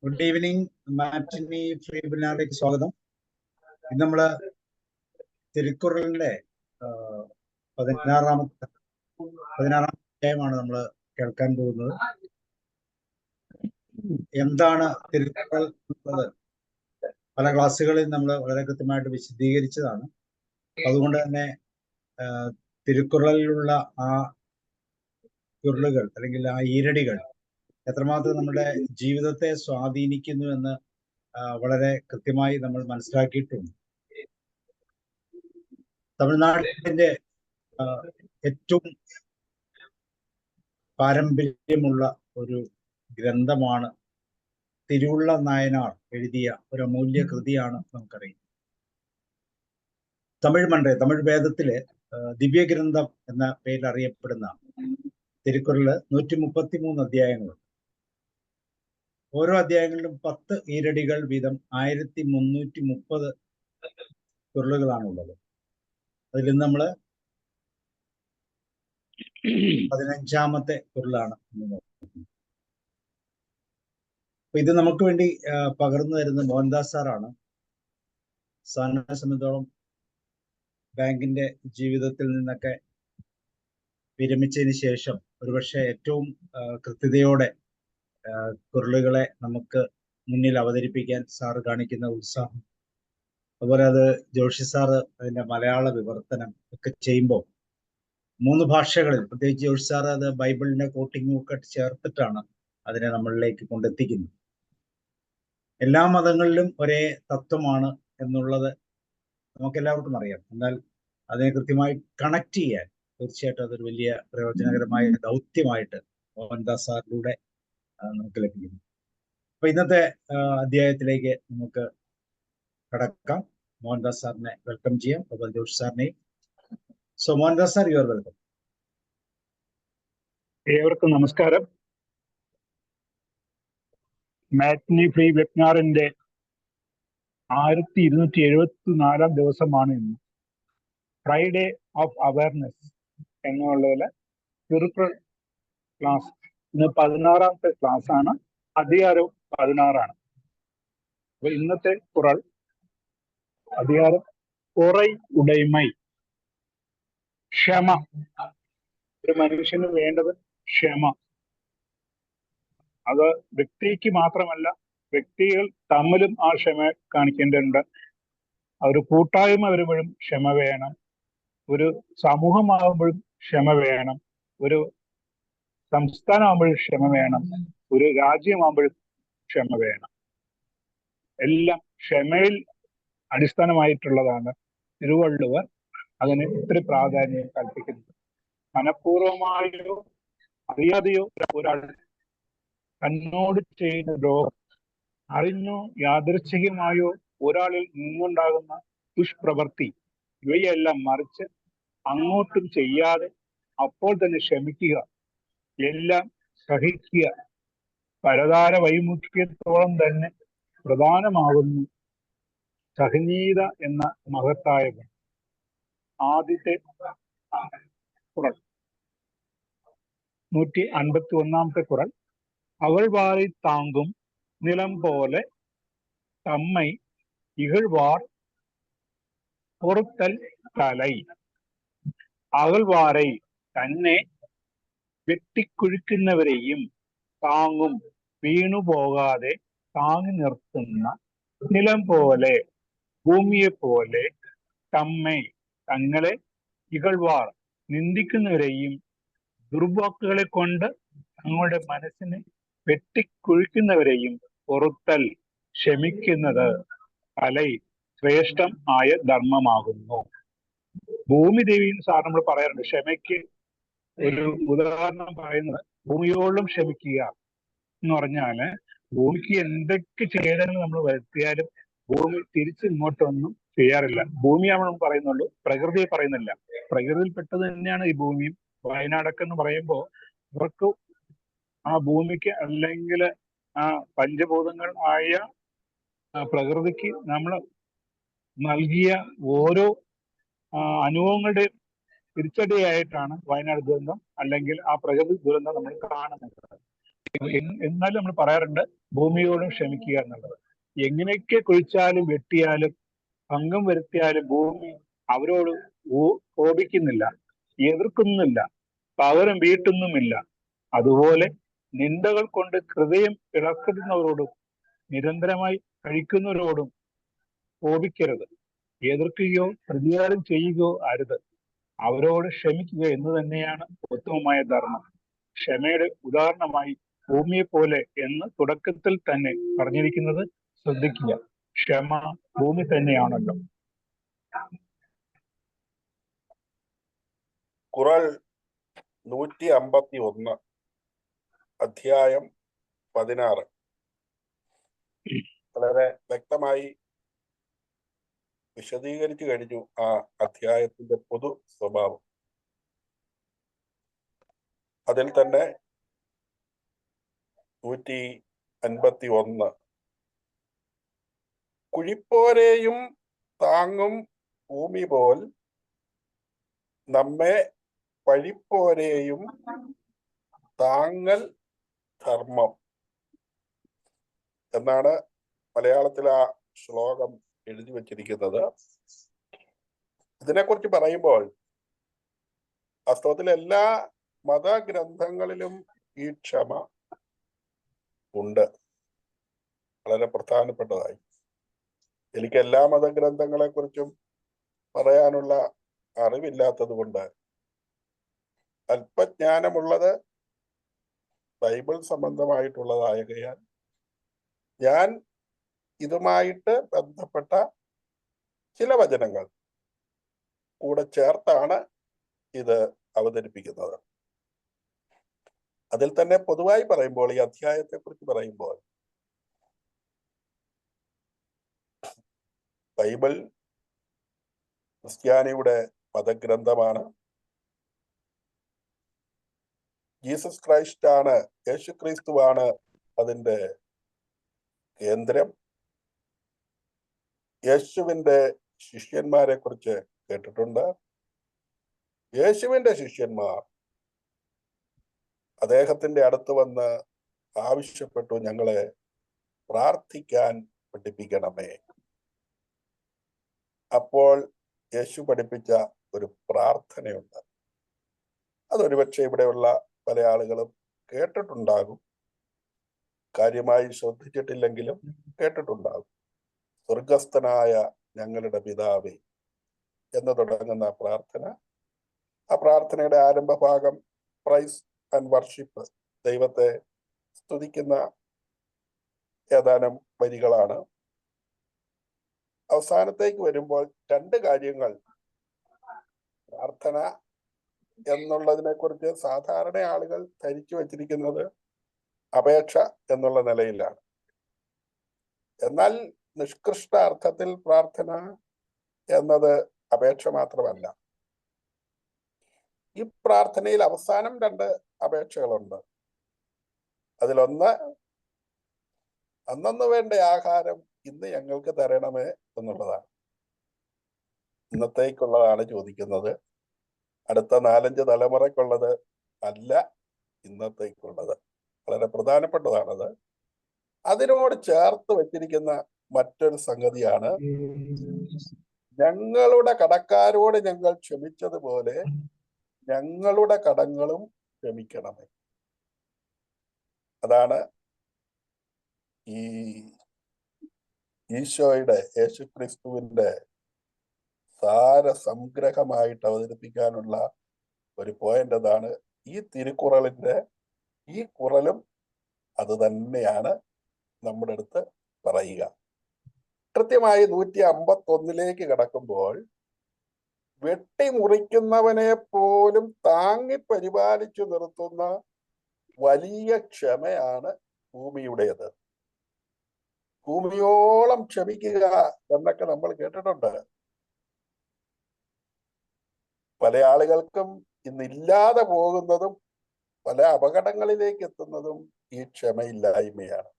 Good evening. Matinee free വെബിനാറിലേക്ക് സ്വാഗതം. ഇന്ന് നമ്മള് തിരുക്കുറളിന്റെ 16ാമത്തെ അധ്യായമാണ് നമ്മൾ കേൾക്കാൻ പോകുന്നത്. എന്താണ് തിരുക്കുറൾ എന്നുള്ളത് പല ക്ലാസ്സുകളിൽ നമ്മൾ വളരെ കൃത്യമായിട്ട് വിശദീകരിച്ചതാണ്. അതുകൊണ്ട് തന്നെ തിരുക്കുറളിലുള്ള ആ ചുരുളുകൾ അല്ലെങ്കിൽ ആ ഈരടികൾ എത്രമാത്രം നമ്മുടെ ജീവിതത്തെ സ്വാധീനിക്കുന്നു എന്ന് വളരെ കൃത്യമായി നമ്മൾ മനസ്സിലാക്കിയിട്ടുണ്ട്. തമിഴ്നാടിന്റെ ഏറ്റവും പാരമ്പര്യമുള്ള ഒരു ഗ്രന്ഥമാണ് തിരുവുള്ള നായനാർ എഴുതിയ ഒരു അമൂല്യ കൃതിയാണ് നമുക്കറിയാം. തമിഴ് വേദത്തിലെ ദിവ്യഗ്രന്ഥം എന്ന പേരിൽ അറിയപ്പെടുന്ന തിരുക്കുറളില് 133 അധ്യായങ്ങളുണ്ട്. ഓരോ അധ്യായങ്ങളിലും 10 ഈരടികൾ വീതം 1330 ചുരുളുകളാണുള്ളത്. അതിൽ നിന്ന് നമ്മള് 15ാമത്തെ ചുരുളാണ് നോക്കുന്നത്. അപ്പൊ ഇത് നമുക്ക് വേണ്ടി പകർന്നു തരുന്ന മോഹൻദാസ് സാറാണ്. സാറിനെ സംബന്ധിച്ചോളം ബാങ്കിന്റെ ജീവിതത്തിൽ നിന്നൊക്കെ വിരമിച്ചതിന് ശേഷം ഒരുപക്ഷെ ഏറ്റവും കൃത്യതയോടെ കുരളുകളെ നമുക്ക് മുന്നിൽ അവതരിപ്പിക്കാൻ സാറ് കാണിക്കുന്ന ഉത്സാഹം, അതുപോലെ അത് ജോഷി സാറ് അതിന്റെ മലയാള വിവർത്തനം ഒക്കെ ചെയ്യുമ്പോൾ 3 ഭാഷകളിൽ, പ്രത്യേകിച്ച് ജോഷി സാറ് അത് ബൈബിളിന്റെ കോട്ടിങ്ങും ഒക്കെ ചേർത്തിട്ടാണ് അതിനെ നമ്മളിലേക്ക് കൊണ്ടെത്തിക്കുന്നത്. എല്ലാ മതങ്ങളിലും ഒരേ തത്വമാണ് എന്നുള്ളത് നമുക്കെല്ലാവർക്കും അറിയാം. എന്നാൽ അതിനെ കൃത്യമായി കണക്ട് ചെയ്യാൻ തീർച്ചയായിട്ടും അതൊരു വലിയ പ്രയോജനകരമായ ദൗത്യമായിട്ട് മോഹൻദാസ് സാറിലൂടെ നമുക്ക് ലഭിക്കുന്നു. അപ്പൊ ഇന്നത്തെ അധ്യായത്തിലേക്ക് നമുക്ക് കടക്കാം. മോഹൻദാസ് സാറിനെ വെൽക്കം ചെയ്യാം, അതുപോലെ ജോഷി സാറിനെയും. So Mohandas sir, you are welcome. ഏവർക്കും നമസ്കാരം. മാറ്റിനി ഫ്രീ വെബിനാറിന്റെ 1274 ദിവസമാണ് ഇന്ന്. ഫ്രൈഡേ ഓഫ് അവയർനെസ് എന്നുള്ളതില് തിരുക്കുറൾ ക്ലാസ് ഇന്ന് 16ാമത്തെ ക്ലാസ് ആണ്. അധികാരം 16 അപ്പൊ ഇന്നത്തെ കുറൾ അധികാരം ഉറൈ ഉടൈമൈ, ക്ഷമ. ഒരു മനുഷ്യന് വേണ്ടത് ക്ഷമ. അത് വ്യക്തിക്ക് മാത്രമല്ല, വ്യക്തികൾ തമ്മിലും ആ ക്ഷമ കാണിക്കേണ്ടതുണ്ട്. ഒരു കൂട്ടായ്മ വരുമ്പോഴും ക്ഷമ വേണം, ഒരു സമൂഹമാകുമ്പോഴും ക്ഷമ വേണം, ഒരു സംസ്ഥാനമാകുമ്പോഴും ക്ഷമ വേണം, ഒരു രാജ്യമാകുമ്പോഴും ക്ഷമ വേണം. എല്ലാം ക്ഷമയിൽ അടിസ്ഥാനമായിട്ടുള്ളതാണ് തിരുവള്ളുവർ അതിന് ഇത്തിരി പ്രാധാന്യം കൽപ്പിക്കുന്നത്. മനഃപൂർവമായോ അറിയാതെയോ ഒരാൾ തന്നോട് ചെയ്യുന്ന ദ്രോഹം, അറിഞ്ഞോ യാദൃച്ഛികമായോ ഒരാളിൽ നിന്നുണ്ടാകുന്ന ദുഷ്പ്രവൃത്തി, ഇവയെല്ലാം മറിച്ച് അങ്ങോട്ടും ചെയ്യാതെ അപ്പോൾ തന്നെ ക്ഷമിക്കുക, എല്ലാം സഹിക്കുക, പരതാര വൈമുഖ്യത്തോളം തന്നെ പ്രധാനമാകുന്നു സഹനീയത എന്ന മഹത്തായ ഗുണം. ആദ്യത്തെ കുറൾ 151ാമത്തെ കുറൾ. അവൾ വാരി താങ്കും നിലം പോലെ തമ്മൈ ഇകഴ്വാർ പൊറുത്തൽ തലൈ. അകൽവാரை തന്നെ വെട്ടിക്കുഴിക്കുന്നവരെയും താങ്ങും വീണുപോകാതെ താങ്ങി നിർത്തുന്ന നിലം പോലെ, ഭൂമിയെ പോലെ, തമ്മൈ തങ്ങളെ, ഇകഴ്വാർ നിന്ദിക്കുന്നവരെയും ദുർവാക്കുകളെ കൊണ്ട് തങ്ങളുടെ മനസ്സിനെ വെട്ടിക്കുഴിക്കുന്നവരെയും പൊറുത്തൽ ക്ഷമിക്കുന്നത് തലൈ ശ്രേഷ്ഠം ആയ ധർമ്മമാകുന്നു. ഭൂമി ദേവിയും സാർ നമ്മൾ പറയാറുണ്ട്. ക്ഷമയ്ക്ക് ഒരു ഉദാഹരണം പറയുന്നത് ഭൂമിയോളം ക്ഷമിക്കുക എന്ന് പറഞ്ഞാല്, ഭൂമിക്ക് എന്തൊക്കെ ഛേദങ്ങൾ നമ്മൾ വരുത്തിയാലും ഭൂമി തിരിച്ച് ഇങ്ങോട്ടൊന്നും ചെയ്യാറില്ല. ഭൂമിയാണ് നമ്മൾ പറയുന്നുള്ളൂ, പ്രകൃതിയെ പറയുന്നില്ല. പ്രകൃതിയിൽപ്പെട്ടത് തന്നെയാണ് ഈ ഭൂമിയും. വയനാടൊക്കെ എന്ന് പറയുമ്പോൾ അവർക്ക് ആ ഭൂമിക്ക് അല്ലെങ്കിൽ ആ പഞ്ചഭൂതങ്ങൾ ആയ പ്രകൃതിക്ക് നമ്മൾ നൽകിയ ഓരോ അനുഭവങ്ങളുടെ തിരിച്ചടിയായിട്ടാണ് വയനാട് ദുരന്തം അല്ലെങ്കിൽ ആ പ്രകൃതി ദുരന്തം നമ്മൾ കാണുന്നത്. എന്നാലും നമ്മൾ പറയാറുണ്ട് ഭൂമിയോടും ക്ഷമിക്കുക എന്നുള്ളത്. എങ്ങനെയൊക്കെ കുഴിച്ചാലും വെട്ടിയാലും ഭംഗം വരുത്തിയാലും ഭൂമി അവരോട് കോപിക്കുന്നില്ല, എതിർക്കുന്നില്ല, പകരം വീട്ടുന്നുമില്ല. അതുപോലെ നിന്ദകൾ കൊണ്ട് ഹൃദയം ഇളക്കുന്നവരോടും നിരന്തരമായി കഴിക്കുന്നവരോടും കോപിക്കരുത്, എതിർക്കുകയോ പ്രതികാരം ചെയ്യുകയോ അരുത്. അവരോട് ക്ഷമിക്കുക എന്ന് തന്നെയാണ് ഉത്തമമായ ധർമ്മം. ക്ഷമയുടെ ഉദാഹരണമായി ഭൂമിയെ പോലെ എന്ന് തുടക്കത്തിൽ തന്നെ പറഞ്ഞിരിക്കുന്നത് ശ്രദ്ധിക്കുക. ക്ഷമ ഭൂമി തന്നെയാണല്ലോ. ഖുറാൻ 151 അധ്യായം 16 വളരെ വ്യക്തമായി വിശദീകരിച്ചു കഴിഞ്ഞു ആ അധ്യായത്തിന്റെ പൊതു സ്വഭാവം. അതിൽ തന്നെ 151 കുഴിപ്പോരെയും താങ്ങും ഭൂമി പോൽ നമ്മെ പഴിപ്പോരെയും താങ്ങൽ ധർമ്മം എന്നാണ് മലയാളത്തിൽ ആ ശ്ലോകം എഴുതി വച്ചിരിക്കുന്നത്. ഇതിനെക്കുറിച്ച് പറയുമ്പോൾ വാസ്തവത്തിൽ എല്ലാ മതഗ്രന്ഥങ്ങളിലും ഈ ക്ഷമ ഉണ്ട്, വളരെ പ്രധാനപ്പെട്ടതായി. എനിക്ക് എല്ലാ മതഗ്രന്ഥങ്ങളെ കുറിച്ചും പറയാനുള്ള അറിവില്ലാത്തത് കൊണ്ട് അല്പജ്ഞാനമുള്ളത് ബൈബിൾ സംബന്ധമായിട്ടുള്ളതായകയാൽ ഞാൻ ഇതുമായിട്ട് ബന്ധപ്പെട്ട ചില വചനങ്ങൾ കൂടെ ചേർത്താണ് ഇത് അവതരിപ്പിക്കുന്നത്. അതിൽ തന്നെ പൊതുവായി പറയുമ്പോൾ, ഈ അധ്യായത്തെ കുറിച്ച് പറയുമ്പോൾ, ബൈബിൾ ക്രിസ്ത്യാനിയുടെ മതഗ്രന്ഥമാണ്. ജീസസ് ക്രൈസ്റ്റ് ആണ്, യേശു ക്രിസ്തുവാണ് അതിൻ്റെ കേന്ദ്രം. യേശുവിൻ്റെ ശിഷ്യന്മാരെ കുറിച്ച് കേട്ടിട്ടുണ്ട്. യേശുവിൻ്റെ ശിഷ്യന്മാർ അദ്ദേഹത്തിന്റെ അടുത്ത് വന്ന് ആവശ്യപ്പെട്ടു, ഞങ്ങളെ പ്രാർത്ഥിക്കാൻ പഠിപ്പിക്കണമേ. അപ്പോൾ യേശു പഠിപ്പിച്ച ഒരു പ്രാർത്ഥനയുണ്ട്. അതൊരുപക്ഷെ ഇവിടെയുള്ള പല ആളുകളും കേട്ടിട്ടുണ്ടാകും, കാര്യമായി ശ്രദ്ധിച്ചിട്ടില്ലെങ്കിലും കേട്ടിട്ടുണ്ടാകും. സ്വർഗസ്ഥനായ ഞങ്ങളുടെ പിതാവേ എന്ന് തുടങ്ങുന്ന പ്രാർത്ഥന. ആ പ്രാർത്ഥനയുടെ ആരംഭ ഭാഗം പ്രൈസ് ആൻഡ് വർഷിപ്പ്, ദൈവത്തെ സ്തുതിക്കുന്ന ഏതാനും വരികളാണ്. അവസാനത്തേക്ക് വരുമ്പോൾ രണ്ട് കാര്യങ്ങൾ. പ്രാർത്ഥന എന്നുള്ളതിനെ കുറിച്ച് സാധാരണ ആളുകൾ ധരിച്ചു വച്ചിരിക്കുന്നത് അപേക്ഷ എന്നുള്ള നിലയിലാണ്. എന്നാൽ നിഷ്കൃഷ്ട അർത്ഥത്തിൽ പ്രാർത്ഥന എന്നത് അപേക്ഷ മാത്രമല്ല. ഈ പ്രാർത്ഥനയിൽ അവസാനം രണ്ട് അപേക്ഷകളുണ്ട്. അതിലൊന്ന്, അന്നന്ന് വേണ്ട ആഹാരം ഇന്ന് ഞങ്ങൾക്ക് തരണമേ എന്നുള്ളതാണ്. ഇന്നത്തേക്കുള്ളതാണ് ചോദിക്കുന്നത്. അടുത്ത 4-5 തലമുറയ്ക്കുള്ളത് അല്ല, ഇന്നത്തേക്കുള്ളത്. വളരെ പ്രധാനപ്പെട്ടതാണത്. അതിനോട് ചേർത്ത് വെച്ചിരിക്കുന്ന മറ്റൊരു സംഗതിയാണ്, ഞങ്ങളുടെ കടക്കാരോട് ഞങ്ങൾ ക്ഷമിച്ചതുപോലെ ഞങ്ങളുടെ കടങ്ങളും ക്ഷമിക്കണമേ. അതാണ് ഈ ഈശോയുടെ, യേശു ക്രിസ്തുവിന്റെ സാരസംഗ്രഹമായിട്ട് അവതരിപ്പിക്കാനുള്ള ഒരു പോയിന്റ്. അതാണ് ഈ തിരുക്കുറളിന്റെ, ഈ കുറളും അത് തന്നെയാണ് നമ്മുടെ അടുത്ത് പറയുക. കൃത്യമായി 151 കടക്കുമ്പോൾ, വെട്ടിമുറിക്കുന്നവനെ പോലും താങ്ങി പരിപാലിച്ചു നിർത്തുന്ന വലിയ ക്ഷമയാണ് ഭൂമിയുടേത്. ഭൂമിയോളം ക്ഷമിക്കുക എന്നൊക്കെ നമ്മൾ കേട്ടിട്ടുണ്ട്. പല ആളുകൾക്കും ഇന്നില്ലാതെ പോകുന്നതും പല അപകടങ്ങളിലേക്ക് എത്തുന്നതും ഈ ക്ഷമയില്ലായ്മയാണ്.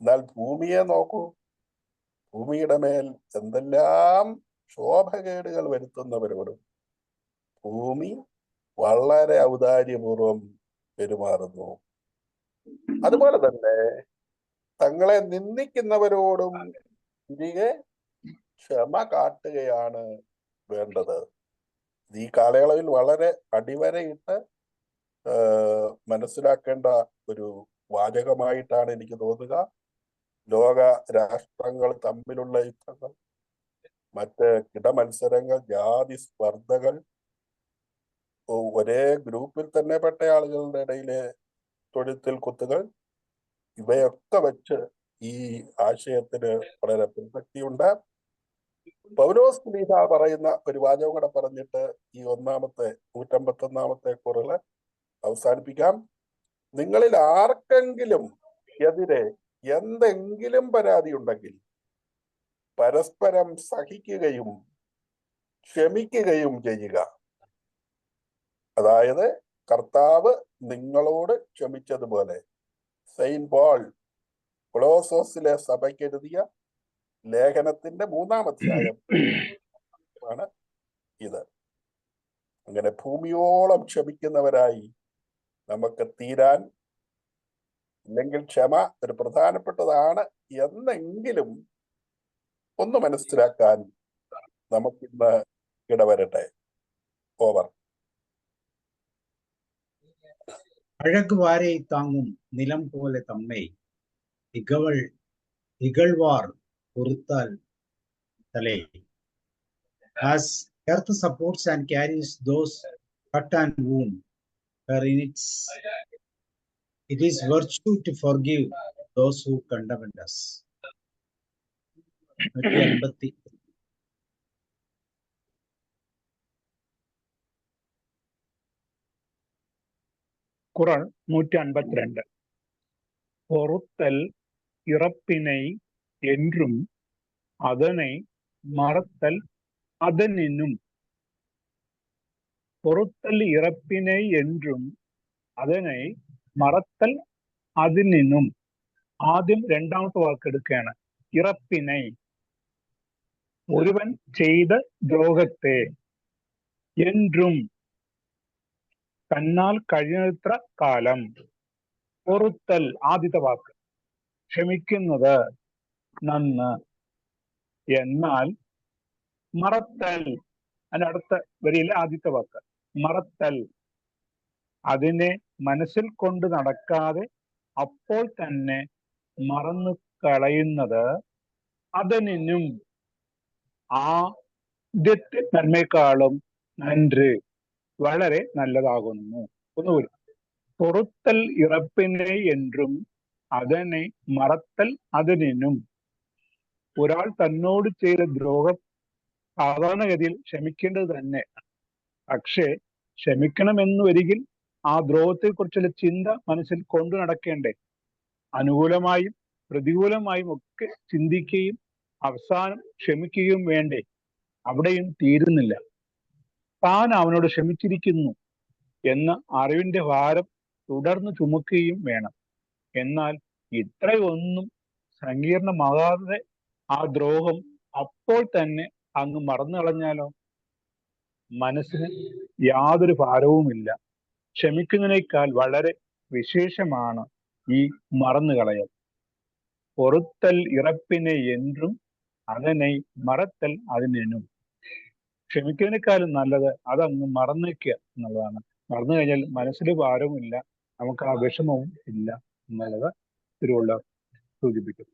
എന്നാൽ ഭൂമിയെ നോക്കൂ, ഭൂമിയുടെ മേൽ എന്തെല്ലാം ശോഭകേടുകൾ വരുത്തുന്നവരോടും ഭൂമി വളരെ ഔദാര്യപൂർവം പെരുമാറുന്നു. അതുപോലെ തന്നെ തങ്ങളെ നിന്ദിക്കുന്നവരോടും തിരികെ ക്ഷമ കാട്ടുകയാണ് വേണ്ടത്. ഈ കാലയളവിൽ വളരെ അടിവരയിട്ട് മനസ്സിലാക്കേണ്ട ഒരു വാചകമായിട്ടാണ് എനിക്ക് തോന്നുക. ലോക രാഷ്ട്രങ്ങൾ തമ്മിലുള്ള യുദ്ധങ്ങൾ, മറ്റ് കിടമത്സരങ്ങൾ, ജാതി സ്പർദ്ധകൾ, ഒരേ ഗ്രൂപ്പിൽ തന്നെ പെട്ട ആളുകളുടെ ഇടയിലെ തൊഴുത്തിൽ കുത്തുകൾ, ഇവയൊക്കെ വെച്ച് ഈ ആശയത്തിന് വളരെ പ്രസക്തിയുണ്ട്. പൗലോസ് ശ്ലീഹ പറയുന്ന ഒരു വാചകം കൂടെ പറഞ്ഞിട്ട് ഈ 151 കുറില് അവസാനിപ്പിക്കാം. നിങ്ങളിൽ ആർക്കെങ്കിലും എതിരെ എന്തെങ്കിലും പരാതി ഉണ്ടെങ്കിൽ പരസ്പരം സഹിക്കുകയും ക്ഷമിക്കുകയും ചെയ്യുക. അതായത് കർത്താവ് നിങ്ങളോട് ക്ഷമിച്ചതുപോലെ. സെയിന്റ് പോൾ കൊളോസോസിലെ സഭയ്ക്ക് എഴുതിയ ലേഖനത്തിന്റെ 3-ാം അധ്യായം ആണ് ഇത്. അങ്ങനെ ഭൂമിയോളം ക്ഷമിക്കുന്നവരായി നമുക്ക് തീരാൻ, ഇല്ലെങ്കിൽ ക്ഷമ ഒരു പ്രധാനപ്പെട്ടതാണ് എന്നെങ്കിലും ഒന്ന് മനസ്സിലാക്കാൻ നമുക്കിന്ന് ഇടവരട്ടെ. ഓവർ. அழகு வாரை தாங்கும் நிலம் போல தம்மை இகழ்வார் பொறுத்தால் தலை. As earth supports and carries those hurt and wound, it is virtue to forgive those who condemned us. குறள் 152. பொறுத்தல் இறப்பினை என்றும் அதனை மறத்தல் அதனினும். பொறுத்தல் ഇറപ്പിനെ என்றுം അതിനെ മറത്തൽ അതിനും. ആദ്യം രണ്ടാമത്തെ വാക്കെടുക്കുകയാണ്. ഇറപ്പിനെ, ഒരുവൻ ചെയ്ത ദ്രോഹത്തെ, என்றுം തന്നാൽ കഴിയുന്നത്ര കാലം. പൊറുത്തൽ ആദ്യത്തെ വാക്ക്, ക്ഷമിക്കുന്നത്, നന്ന്. എന്നാൽ മറത്തൽ, അതിന്റെ അടുത്ത വരിയിലെ ആദ്യത്തെ വാക്ക് മറത്തൽ, അതിനെ മനസ്സിൽ കൊണ്ട് നടക്കാതെ അപ്പോൾ തന്നെ മറന്നു കളയുന്നത് അതിനും ആദ്യത്തെ നന്മയെക്കാളും നன்று, വളരെ നല്ലതാകുന്നു. ഒന്നുകൂടി. പൊറുത്തൽ ഇറപ്പിനെ என்றுം അതിനെ മറത്തൽ അതിനും. ഒരാൾ തന്നോട് ചെയ്ത ദ്രോഹം സാധാരണഗതിയിൽ ക്ഷമിക്കേണ്ടത് തന്നെ. പക്ഷേ ക്ഷമിക്കണമെന്ന് വരികിൽ ആ ദ്രോഹത്തെക്കുറിച്ചുള്ള ചിന്ത മനസ്സിൽ കൊണ്ടു നടക്കേണ്ടേ? അനുകൂലമായും പ്രതികൂലമായും ഒക്കെ ചിന്തിക്കുകയും അവസാനം ക്ഷമിക്കുകയും വേണ്ടേ? അവിടെയും തീരുന്നില്ല. താൻ അവനോട് ക്ഷമിച്ചിരിക്കുന്നു എന്ന അറിവിന്റെ ഭാരം തുടർന്ന് ചുമക്കുകയും വേണം. എന്നാൽ ഇത്രയൊന്നും സങ്കീർണമാകാതെ ആ ദ്രോഹം അപ്പോൾ തന്നെ അങ്ങ് മറന്നു കളഞ്ഞാലോ? മനസ്സിന് യാതൊരു ഭാരവുമില്ല. ക്ഷമിക്കുന്നതിനേക്കാൾ വളരെ വിശേഷമാണ് ഈ മറന്നുകളയൽ. പൊറുത്തൽ ഇറപ്പിനെ என்றுം അതിനെ മറത്തൽ അതിനും. ക്ഷമിക്കുന്നതിനേക്കാളും നല്ലത് അതങ്ങ് മറന്നേക്കുക എന്നുള്ളതാണ്. മറന്നു കഴിഞ്ഞാൽ മനസ്സിൽ ഭാരവുമില്ല, നമുക്ക് ആ വിഷമവും ഇല്ല എന്നുള്ളത് തിരുവള്ളുവർ സൂചിപ്പിക്കുന്നു.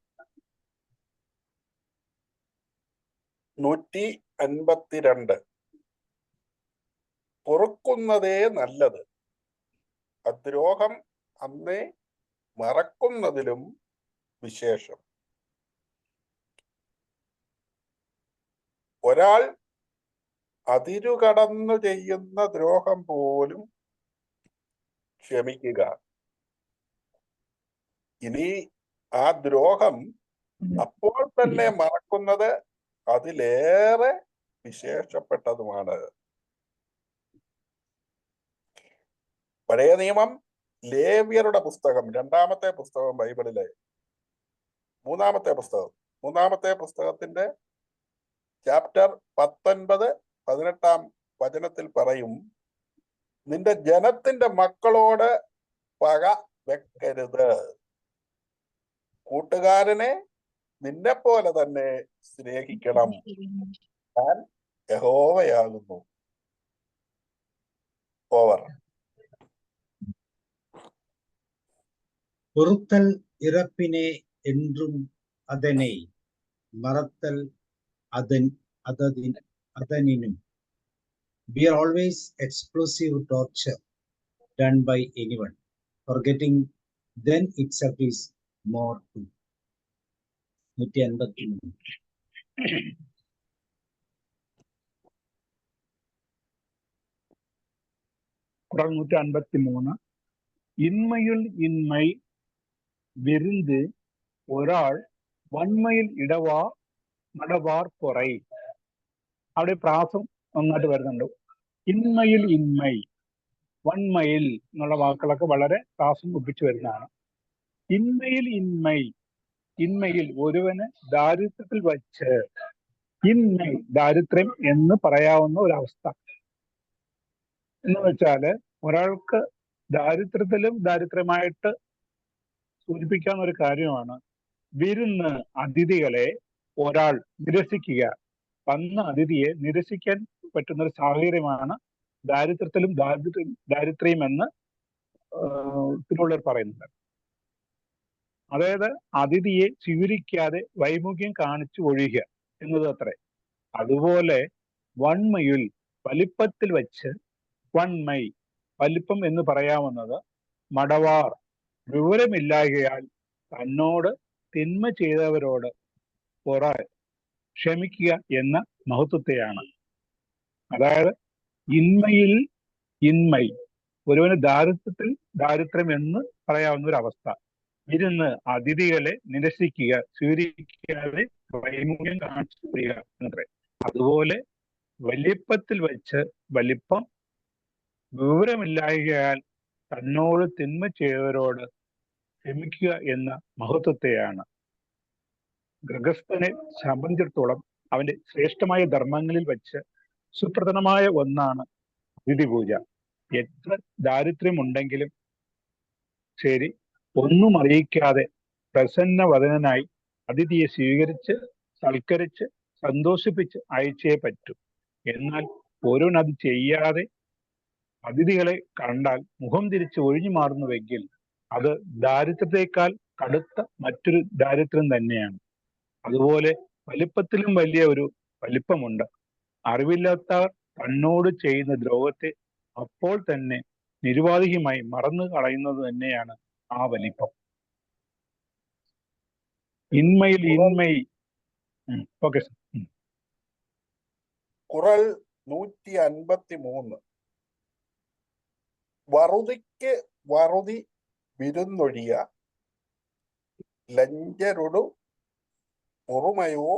152. പൊറുക്കുന്നതേ നല്ലത്, അദ്രോഹം അന്നേ മറക്കുന്നതിലും വിശേഷം. ഒരാൾ അതിരുകടന്നു ചെയ്യുന്ന ദ്രോഹം പോലും ക്ഷമിക്കുക. ഇനി ആ ദ്രോഹം അപ്പോൾ തന്നെ മറക്കുന്നത് അതിലേറെ വിശേഷപ്പെട്ടതുമാണ്. പഴയ നിയമം ലേവ്യരുടെ പുസ്തകം, 2-ാമത്തെ പുസ്തകം ബൈബിളിലെ 3-ാമത്തെ പുസ്തകത്തിന്റെ ചാപ്റ്റർ 19-18 വചനത്തിൽ പറയും, നിന്റെ ജനത്തിന്റെ മക്കളോട് പക വെക്കരുത്. കൂട്ടുകാരനെ നിന്നെ പോലെ തന്നെ സ്നേഹിക്കണം. ഞാൻ യഹോവയാകുന്നു. ഓവർ. பொறுத்தல் இறப்பினே என்றும் அதனை மறத்தல் அதனினும். We are always explosive torture done by anyone. Forgetting then itself is more too. 153. குறள் 153. இன்மையுள் இன்மை விருந்து ഒരാൾ വന്മയിൽ ഇടവാ നടവാർ പൊറൈ. അവിടെ പ്രാസം നന്നായിട്ട് വരുന്നുണ്ട്. ഇന്മയിൽ ഇന്മൈ, വന്മയിൽ എന്നുള്ള വാക്കുകളൊക്കെ വളരെ പ്രാസം ഒപ്പിച്ചു വരുന്നതാണ്. ഇന്മയിൽ ഇന്മൈ, ഇന്മയിൽ ഒരുവന് ദാരിദ്ര്യത്തിൽ വച്ച്, ഇന്മൈ ദാരിദ്ര്യം എന്ന് പറയാവുന്ന ഒരവസ്ഥ എന്ന് വെച്ചാല് ഒരാൾക്ക് ദാരിദ്ര്യത്തിലും ദാരിദ്ര്യമായിട്ട് സൂചിപ്പിക്കാവുന്ന ഒരു കാര്യമാണ് വിരുന്ന് അതിഥികളെ ഒരാൾ നിരസിക്കുക. വന്ന അതിഥിയെ നിരസിക്കാൻ പറ്റുന്ന ഒരു സാഹചര്യമാണ് ദാരിദ്ര്യത്തിലും ദാരിദ്ര്യം എന്ന് തിരുവള്ളുവർ പറയുന്നുണ്ട്. അതായത് അതിഥിയെ സ്വീകരിക്കാതെ വൈമുഖ്യം കാണിച്ചു ഒഴിയുക എന്നത് അത്രേ. അതുപോലെ വന്മയിൽ വലിപ്പത്തിൽ വച്ച്, വന്മൈ വലിപ്പം എന്ന് പറയാവുന്നത് മടവാർ വിവരമില്ലായകയാൽ തന്നോട് തിന്മ ചെയ്തവരോട് ക്ഷമിക്കുക എന്ന മഹത്വത്തെയാണ്. അതായത് ഇന്മയിൽ ഇന്മൈ, ഒരുവന് ദാരിദ്ര്യം എന്ന് പറയാവുന്ന ഒരു അവസ്ഥ. ഇരുന്ന് അതിഥികളെ നിരസിക്കുക, സ്വീകരിക്കാതെ വൈമുഖ്യം കാണിച്ചു വരിക എന്നത്രേ. അതുപോലെ വലിപ്പത്തിൽ വെച്ച് വലിപ്പം വിവരമില്ലായകയാൽ തന്നോട് തിന്മ ചെയ്തവരോട് ക്ഷമിക്കുക എന്ന മഹത്വത്തെയാണ്. ഗൃഹസ്ഥനെ സംബന്ധിച്ചിടത്തോളം അവന്റെ ശ്രേഷ്ഠമായ ധർമ്മങ്ങളിൽ വെച്ച് സുപ്രധാനമായ ഒന്നാണ് അതിഥി പൂജ. എത്ര ദാരിദ്ര്യമുണ്ടെങ്കിലും ശരി, ഒന്നും അറിയിക്കാതെ പ്രസന്നവദനായി അതിഥിയെ സ്വീകരിച്ച് സൽക്കരിച്ച് സന്തോഷിപ്പിച്ച് അയച്ചേ പറ്റൂ. എന്നാൽ ഒരുവൻ അത് ചെയ്യാതെ അതിഥികളെ കണ്ടാൽ മുഖം തിരിച്ച് ഒഴിഞ്ഞു മാറുന്നുവെങ്കിൽ അത് ദാരിദ്ര്യത്തെക്കാൾ കടുത്ത മറ്റൊരു ദാരിദ്ര്യം തന്നെയാണ്. അതുപോലെ വലിപ്പത്തിലും വലിയ ഒരു വലിപ്പമുണ്ട്. അറിവില്ലാത്തവർ തന്നോട് ചെയ്യുന്ന ദ്രോഹത്തെ അപ്പോൾ തന്നെ നിരുപാധികമായി മറന്നു കളയുന്നത് തന്നെയാണ് ആ വലിപ്പം. ഇന്മയിൽ ഇന്മൈ. Okay sir. കുറൾ 153. വറുതിക്ക് വറുതി വിരുന്നൊഴിയ ലഞ്ചരുടു പൊറുമയോ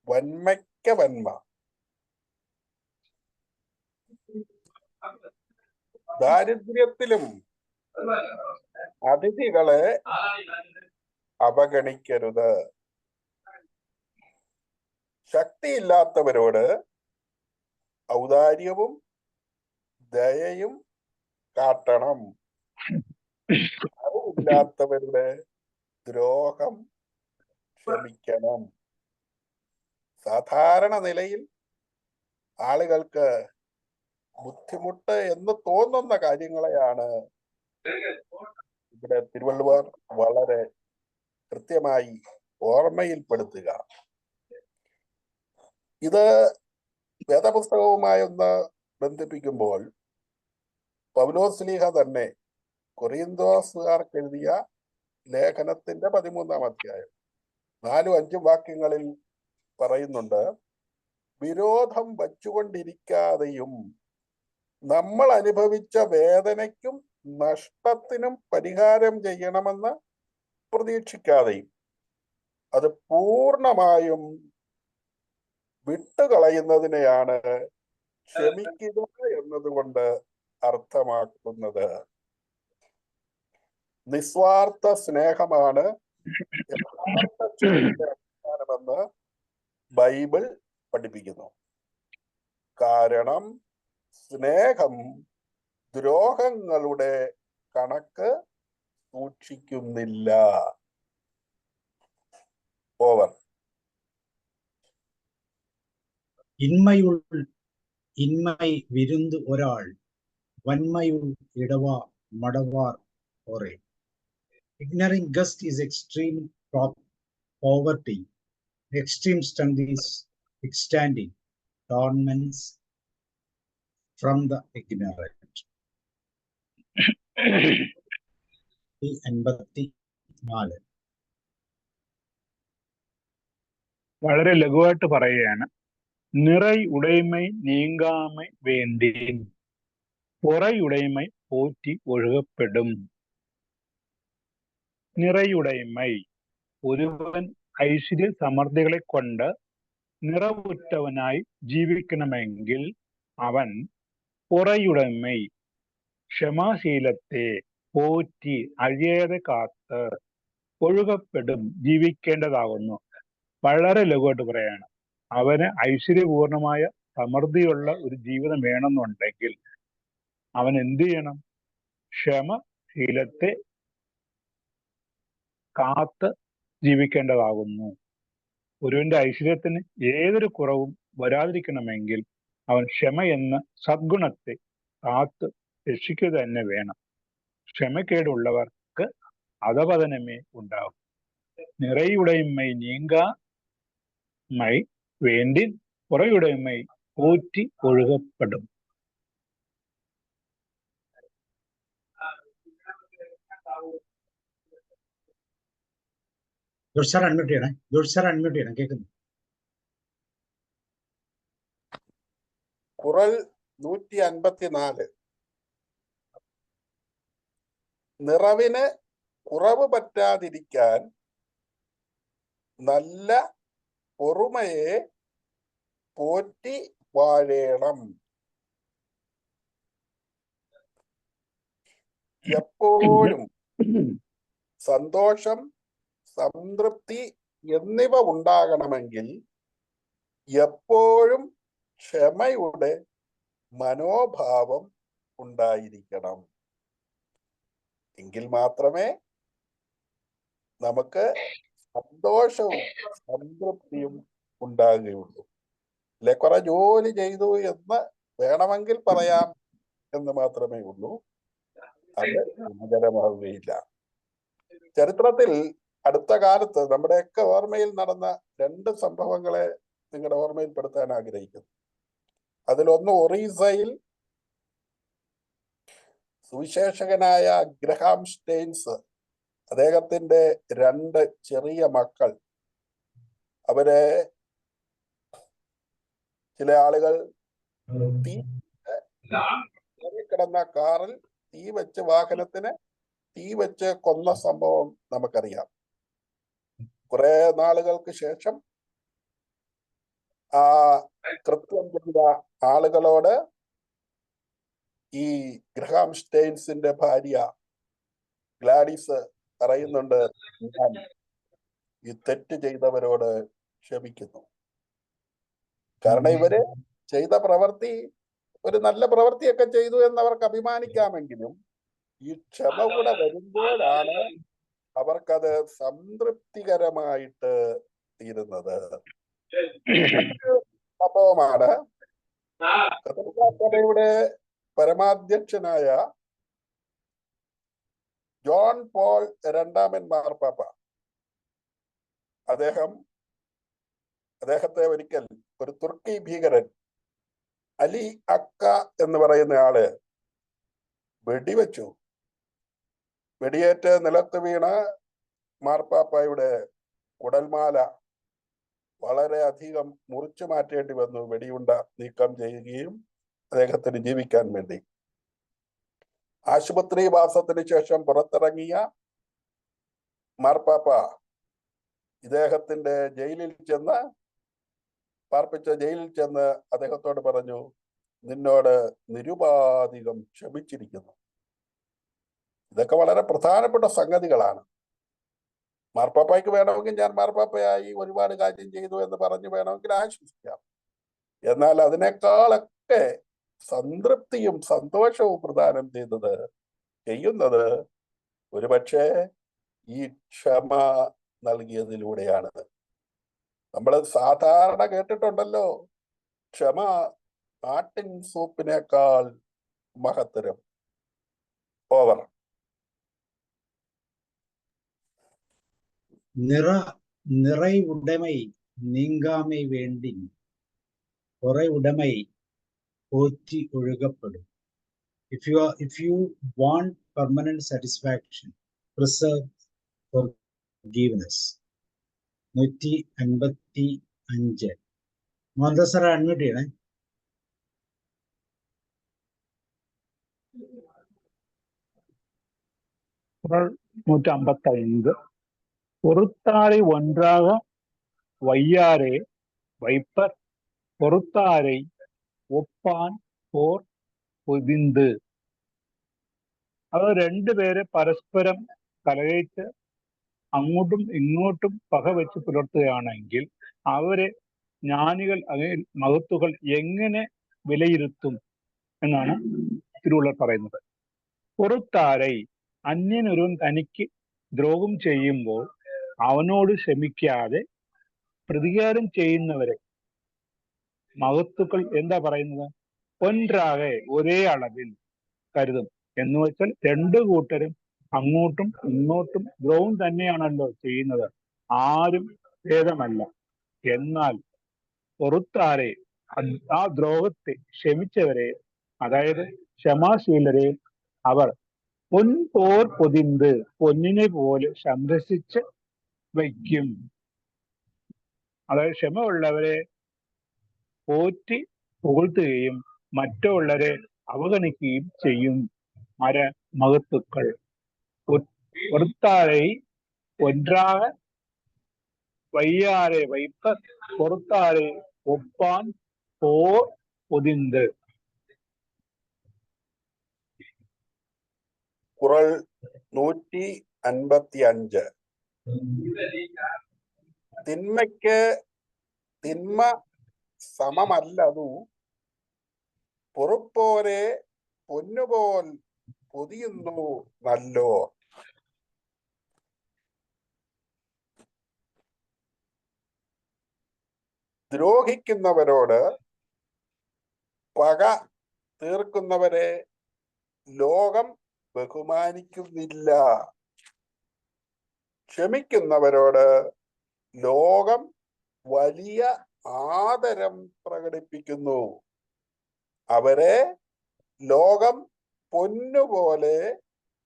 വന്മയ്ക്ക വന്മ. ദാരിദ്ര്യത്തിലും അതിഥികളെ അവഗണിക്കരുത്. ശക്തിയില്ലാത്തവരോട് ഔദാര്യവും ദയയും കാട്ടണം. അറിവില്ലാത്തവരുടെ ദ്രോഹം ക്ഷമിക്കണം. സാധാരണ നിലയിൽ ആളുകൾക്ക് ബുദ്ധിമുട്ട് എന്ന് തോന്നുന്ന കാര്യങ്ങളെയാണ് ഇവിടെ തിരുവള്ളുവർ വളരെ കൃത്യമായി ഓർമ്മയിൽപ്പെടുത്തുക. ഇത് വേദപുസ്തകവുമായി ഒന്ന് ബന്ധിപ്പിക്കുമ്പോൾ പൗലോസ്ലീഹ തന്നെ കൊറിന്തോസുകാർക്ക് എഴുതിയ ലേഖനത്തിന്റെ 13-ാം അധ്യായം 4-5 വാക്യങ്ങളിൽ പറയുന്നുണ്ട്, വിരോധം വച്ചുകൊണ്ടിരിക്കാതെയും നമ്മൾ അനുഭവിച്ച വേദനയ്ക്കും നഷ്ടത്തിനും പരിഹാരം ചെയ്യണമെന്ന് പ്രതീക്ഷിക്കാതെയും അത് പൂർണ്ണമായും വിട്ടുകളയുന്നതിനെയാണ് ക്ഷമിക്കുക എന്നതുകൊണ്ട് അർത്ഥമാക്കുന്നത്. നിസ്വാർത്ഥ സ്നേഹമാണ് യഥാർത്ഥ ക്ഷമയുടെ അടിസ്ഥാനമെന്ന് ബൈബിൾ പഠിപ്പിക്കുന്നു. കാരണം സ്നേഹം ദ്രോഹങ്ങളുടെ കണക്ക് സൂക്ഷിക്കുന്നില്ല. ഓവർ. ഇന്മൈ വിരുന്ന് ഒരാൾ വന്മയുൾ ഇടവ മടവാർ ഓറെ. Ignoring gust is extreme poverty. Extreme strength is extending torments from the ignorant. 84. വളരെ ലഘുവായിട്ട് പറയുകയാണ്. നിറൈ ഉടൈമൈ നീങ്കാമൈ വേണ്ടീൻ പുറയുടൈമൈ പോറ്റി ഒഴുകപ്പെടും. നിറയുടൈമൈ, ഒരുവൻ ഐശ്വര്യ സമൃദ്ധികളെ കൊണ്ട് നിറവുറ്റവനായി ജീവിക്കണമെങ്കിൽ അവൻ പുറയുടമൈ, ക്ഷമാശീലത്തെ പോറ്റി അഴിയാതെ കാത്ത് ഒഴുകപ്പെടും ജീവിക്കേണ്ടതാകുന്നു. വളരെ ലഘുവായിട്ട് പറയാണ്. അവന് ഐശ്വര്യപൂർണമായ സമൃദ്ധിയുള്ള ഒരു ജീവിതം വേണമെന്നുണ്ടെങ്കിൽ അവൻ എന്ത് ചെയ്യണം? ക്ഷമശീലത്തെ കാത്ത് ജീവിക്കേണ്ടതാകുന്നു. ഒരുവന്റെ ഐശ്വര്യത്തിന് ഏതൊരു കുറവും വരാതിരിക്കണമെങ്കിൽ അവൻ ക്ഷമ എന്ന സദ്ഗുണത്തെ കാത്ത് രക്ഷിക്കുക തന്നെ വേണം. ക്ഷമക്കേടുള്ളവർക്ക് അധപതനമേ ഉണ്ടാകും. നിറയുടൈമൈ നീങ്കാമൈ വേണ്ടി പുറയുടൈമൈ പോറ്റി ഒഴുകപ്പെടും. ജോർജ് സാർ അൺമ്യൂട്ട് ചെയ്യണം. കേൾക്കുന്നു. ഖുറൽ 154. നിറവിന് കുറവ് പറ്റാതിരിക്കാൻ നല്ല പൊറുമയെ പോറ്റി വാഴേണം. എപ്പോഴും സന്തോഷം, സംതൃപ്തി എന്നിവ ഉണ്ടാകണമെങ്കിൽ എപ്പോഴും ക്ഷമയുടെ മനോഭാവം ഉണ്ടായിരിക്കണം. എങ്കിൽ മാത്രമേ നമുക്ക് സന്തോഷവും സംതൃപ്തിയും ഉണ്ടാകുകയുള്ളൂ. അല്ലെ, കുറെ ജോലി ചെയ്തു എന്ന് വേണമെങ്കിൽ പറയാം എന്ന് മാത്രമേ ഉള്ളൂ. അത് ഗുണകരമാവുകയില്ല. ചരിത്രത്തിൽ അടുത്ത കാലത്ത് നമ്മുടെയൊക്കെ ഓർമ്മയിൽ നടന്ന 2 സംഭവങ്ങളെ നിങ്ങളുടെ ഓർമ്മയിൽപ്പെടുത്താൻ ആഗ്രഹിക്കുന്നു. അതിലൊന്ന് ഒറീസയിൽ സുവിശേഷകനായ ഗ്രഹാം സ്റ്റെയിൻസ്, അദ്ദേഹത്തിന്റെ 2 ചെറിയ മക്കൾ, അവരെ ചില ആളുകൾ കിടന്ന കാറിൽ വാഹനത്തിന് തീ വെച്ച് കൊന്ന സംഭവം നമുക്കറിയാം. കുറെ നാളുകൾക്ക് ശേഷം ആ കൃത്യം ചെയ്ത ആളുകളോട് ഈ ഗ്രഹാം സ്റ്റെയിൻസിന്റെ ഭാര്യ ഗ്ലാഡിസ് പറയുന്നുണ്ട്, ഞാൻ ഈ തെറ്റ് ചെയ്തവരോട് ക്ഷമിക്കുന്നു. കാരണം ഇവര് ചെയ്ത പ്രവൃത്തി ഒരു നല്ല പ്രവൃത്തിയൊക്കെ ചെയ്തു എന്നവർക്ക് അഭിമാനിക്കാമെങ്കിലും ഈ ക്ഷമ കൂടെ വരുമ്പോഴാണ് അവർക്കത് സംതൃപ്തികരമായിട്ട് തീരുന്നത്. സംഭവമാണ് കത്തോലിക്കാ സഭയുടെ പരമാധ്യക്ഷനായ ജോൺ പോൾ II മാർപ്പാപ്പ. അദ്ദേഹത്തെ ഒരിക്കൽ ഒരു തുർക്കി ഭീകരൻ അലി അക്ക എന്ന് പറയുന്ന ആള് വെടിവെച്ചു. വെടിയേറ്റ് നിലത്ത് വീണ് മാർപ്പാപ്പയുടെ കുടൽമാല വളരെ അധികം മുറിച്ചു മാറ്റേണ്ടി വന്നു. വെടിയുണ്ട നീക്കം ചെയ്യുകയും അദ്ദേഹത്തിന് ജീവിക്കാൻ വേണ്ടി. ആശുപത്രി വാസത്തിന് ശേഷം പുറത്തിറങ്ങിയ മാർപ്പാപ്പ ഇദ്ദേഹത്തിന്റെ പാർപ്പിച്ച ജയിലിൽ ചെന്ന് അദ്ദേഹത്തോട് പറഞ്ഞു, നിന്നോട് നിരുപാധികം ക്ഷമിച്ചിരിക്കുന്നു. ഇതൊക്കെ വളരെ പ്രധാനപ്പെട്ട സംഗതികളാണ്. മാർപ്പാപ്പയ്ക്ക് വേണമെങ്കിൽ ഞാൻ മാർപ്പാപ്പയായി ഒരുപാട് കാര്യം ചെയ്തു എന്ന് പറഞ്ഞു വേണമെങ്കിൽ ആശ്വസിക്കാം. എന്നാൽ അതിനേക്കാളൊക്കെ സംതൃപ്തിയും സന്തോഷവും പ്രദാനം ചെയ്തത് ചെയ്യുന്നത് ഒരുപക്ഷെ ഈ ക്ഷമ നൽകിയതിലൂടെയാണ്. നമ്മൾ സാധാരണ കേട്ടിട്ടുണ്ടല്ലോ, ക്ഷമ ആട്ടിൻ സൂപ്പിനേക്കാൾ മഹത്തരം. ഓവർ. நிறை உடைமை நீங்காமை வேண்டின் குறை உடைமை போற்றி ஒழுகப்படும். If you want permanent satisfaction, preserve forgiveness. 155. Mohandas സാറെ അൺമ്യൂട്ട് ചെയ്യണേ. குறள் 155. பொறுத்தாரை ஒன்றாக வையாரே வைப்பர், பொறுத்தாரை ഒപ്പാൻ പോർ പൊതിന്ത്. അത് രണ്ടുപേരെ പരസ്പരം കലഹിച്ച് അങ്ങോട്ടും ഇങ്ങോട്ടും പക വെച്ച് പുലർത്തുകയാണെങ്കിൽ അവരെ ജ്ഞാനികൾ അല്ലെങ്കിൽ മഹത്തുക്കൾ എങ്ങനെ വിലയിരുത്തും എന്നാണ് തിരുവള്ളുവർ പറയുന്നത്. പൊറുത്താരൈ, അന്യനൊരുവൻ തനിക്ക് ദ്രോഹം ചെയ്യുമ്പോൾ അവനോട് ക്ഷമിക്കാതെ പ്രതികാരം ചെയ്യുന്നവരെ മഹത്തുക്കൾ എന്താ പറയുന്നത്? ഒൻറാകെ, ഒരേ അളവിൽ കരുതും. എന്ന് വെച്ചാൽ രണ്ടു കൂട്ടരും അങ്ങോട്ടും ഇങ്ങോട്ടും ദ്രോഹം തന്നെയാണല്ലോ ചെയ്യുന്നത്, ആരും ഭേദമല്ല. എന്നാൽ പൊറുത്താരെ, ആ ദ്രോഹത്തെ ക്ഷമിച്ചവരെ, അതായത് ക്ഷമാശീലരെ അവർ പൊൻപോർ പൊതിന്ത്, പൊന്നിനെ പോലെ സംരക്ഷിച്ച് വയ്ക്കും. അതായത് ക്ഷമയുള്ളവരെ പോറ്റി പുകഴ്ത്തുകയും മറ്റുള്ളവരെ അവഗണിക്കുകയും ചെയ്യും മഹത്തുക്കൾ. പൊറുത്താരെ ഒൻറാക വയ്യാരെ வைப்ப, பொறுத்தாரை ஒப்பான் போர் பொதிந்து. കുറൾ 155. തിന്മയ്ക്ക് തിന്മ സമമല്ലതു, പൊറുപ്പോരെ പൊന്നുപോൽ പൊതിയുന്നു നല്ലോ. ദ്രോഹിക്കുന്നവരോട് പക തീർക്കുന്നവരെ ലോകം ബഹുമാനിക്കുന്നില്ല. ക്ഷമിക്കുന്നവരോട് ലോകം വലിയ ആദരം പ്രകടിപ്പിക്കുന്നു. അവരെ ലോകം പൊന്നുപോലെ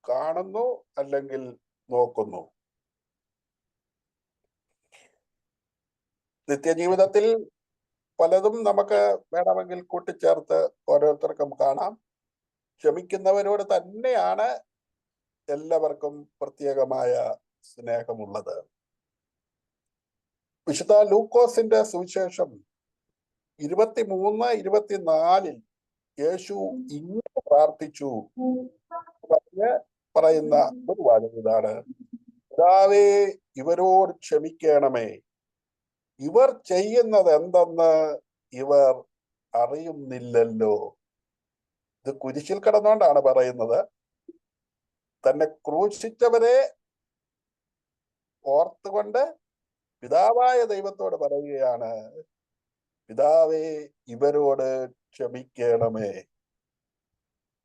കാണുന്നു, അല്ലെങ്കിൽ നോക്കുന്നു. നിത്യജീവിതത്തിൽ പലതും നമുക്ക് വേണമെങ്കിൽ കൂട്ടിച്ചേർത്ത് ഓരോരുത്തർക്കും കാണാം. ക്ഷമിക്കുന്നവരോട് തന്നെയാണ് എല്ലാവർക്കും പ്രത്യേകമായ സ്നേഹമുള്ളത്. വിശുദ്ധ ലൂക്കോസിന്റെ സുവിശേഷം 23-24 യേശു ഇങ്ങനെ പ്രാർത്ഥിച്ചു പറയുന്ന ഒരു വാചകം ഇതാണ്: പിതാവേ, ഇവരോട് ക്ഷമിക്കണമേ, ഇവർ ചെയ്യുന്നത് എന്തെന്ന് ഇവർ അറിയുന്നില്ലല്ലോ. ഇത് കുരിശിൽ കിടന്നുകൊണ്ടാണ് പറയുന്നത്. തന്നെ ക്രൂശിച്ചവരെ ഓർത്തുകൊണ്ട് പിതാവായ ദൈവത്തോട് പറയുകയാണ്, പിതാവേ, ഇവരോട് ക്ഷമിക്കണമേ.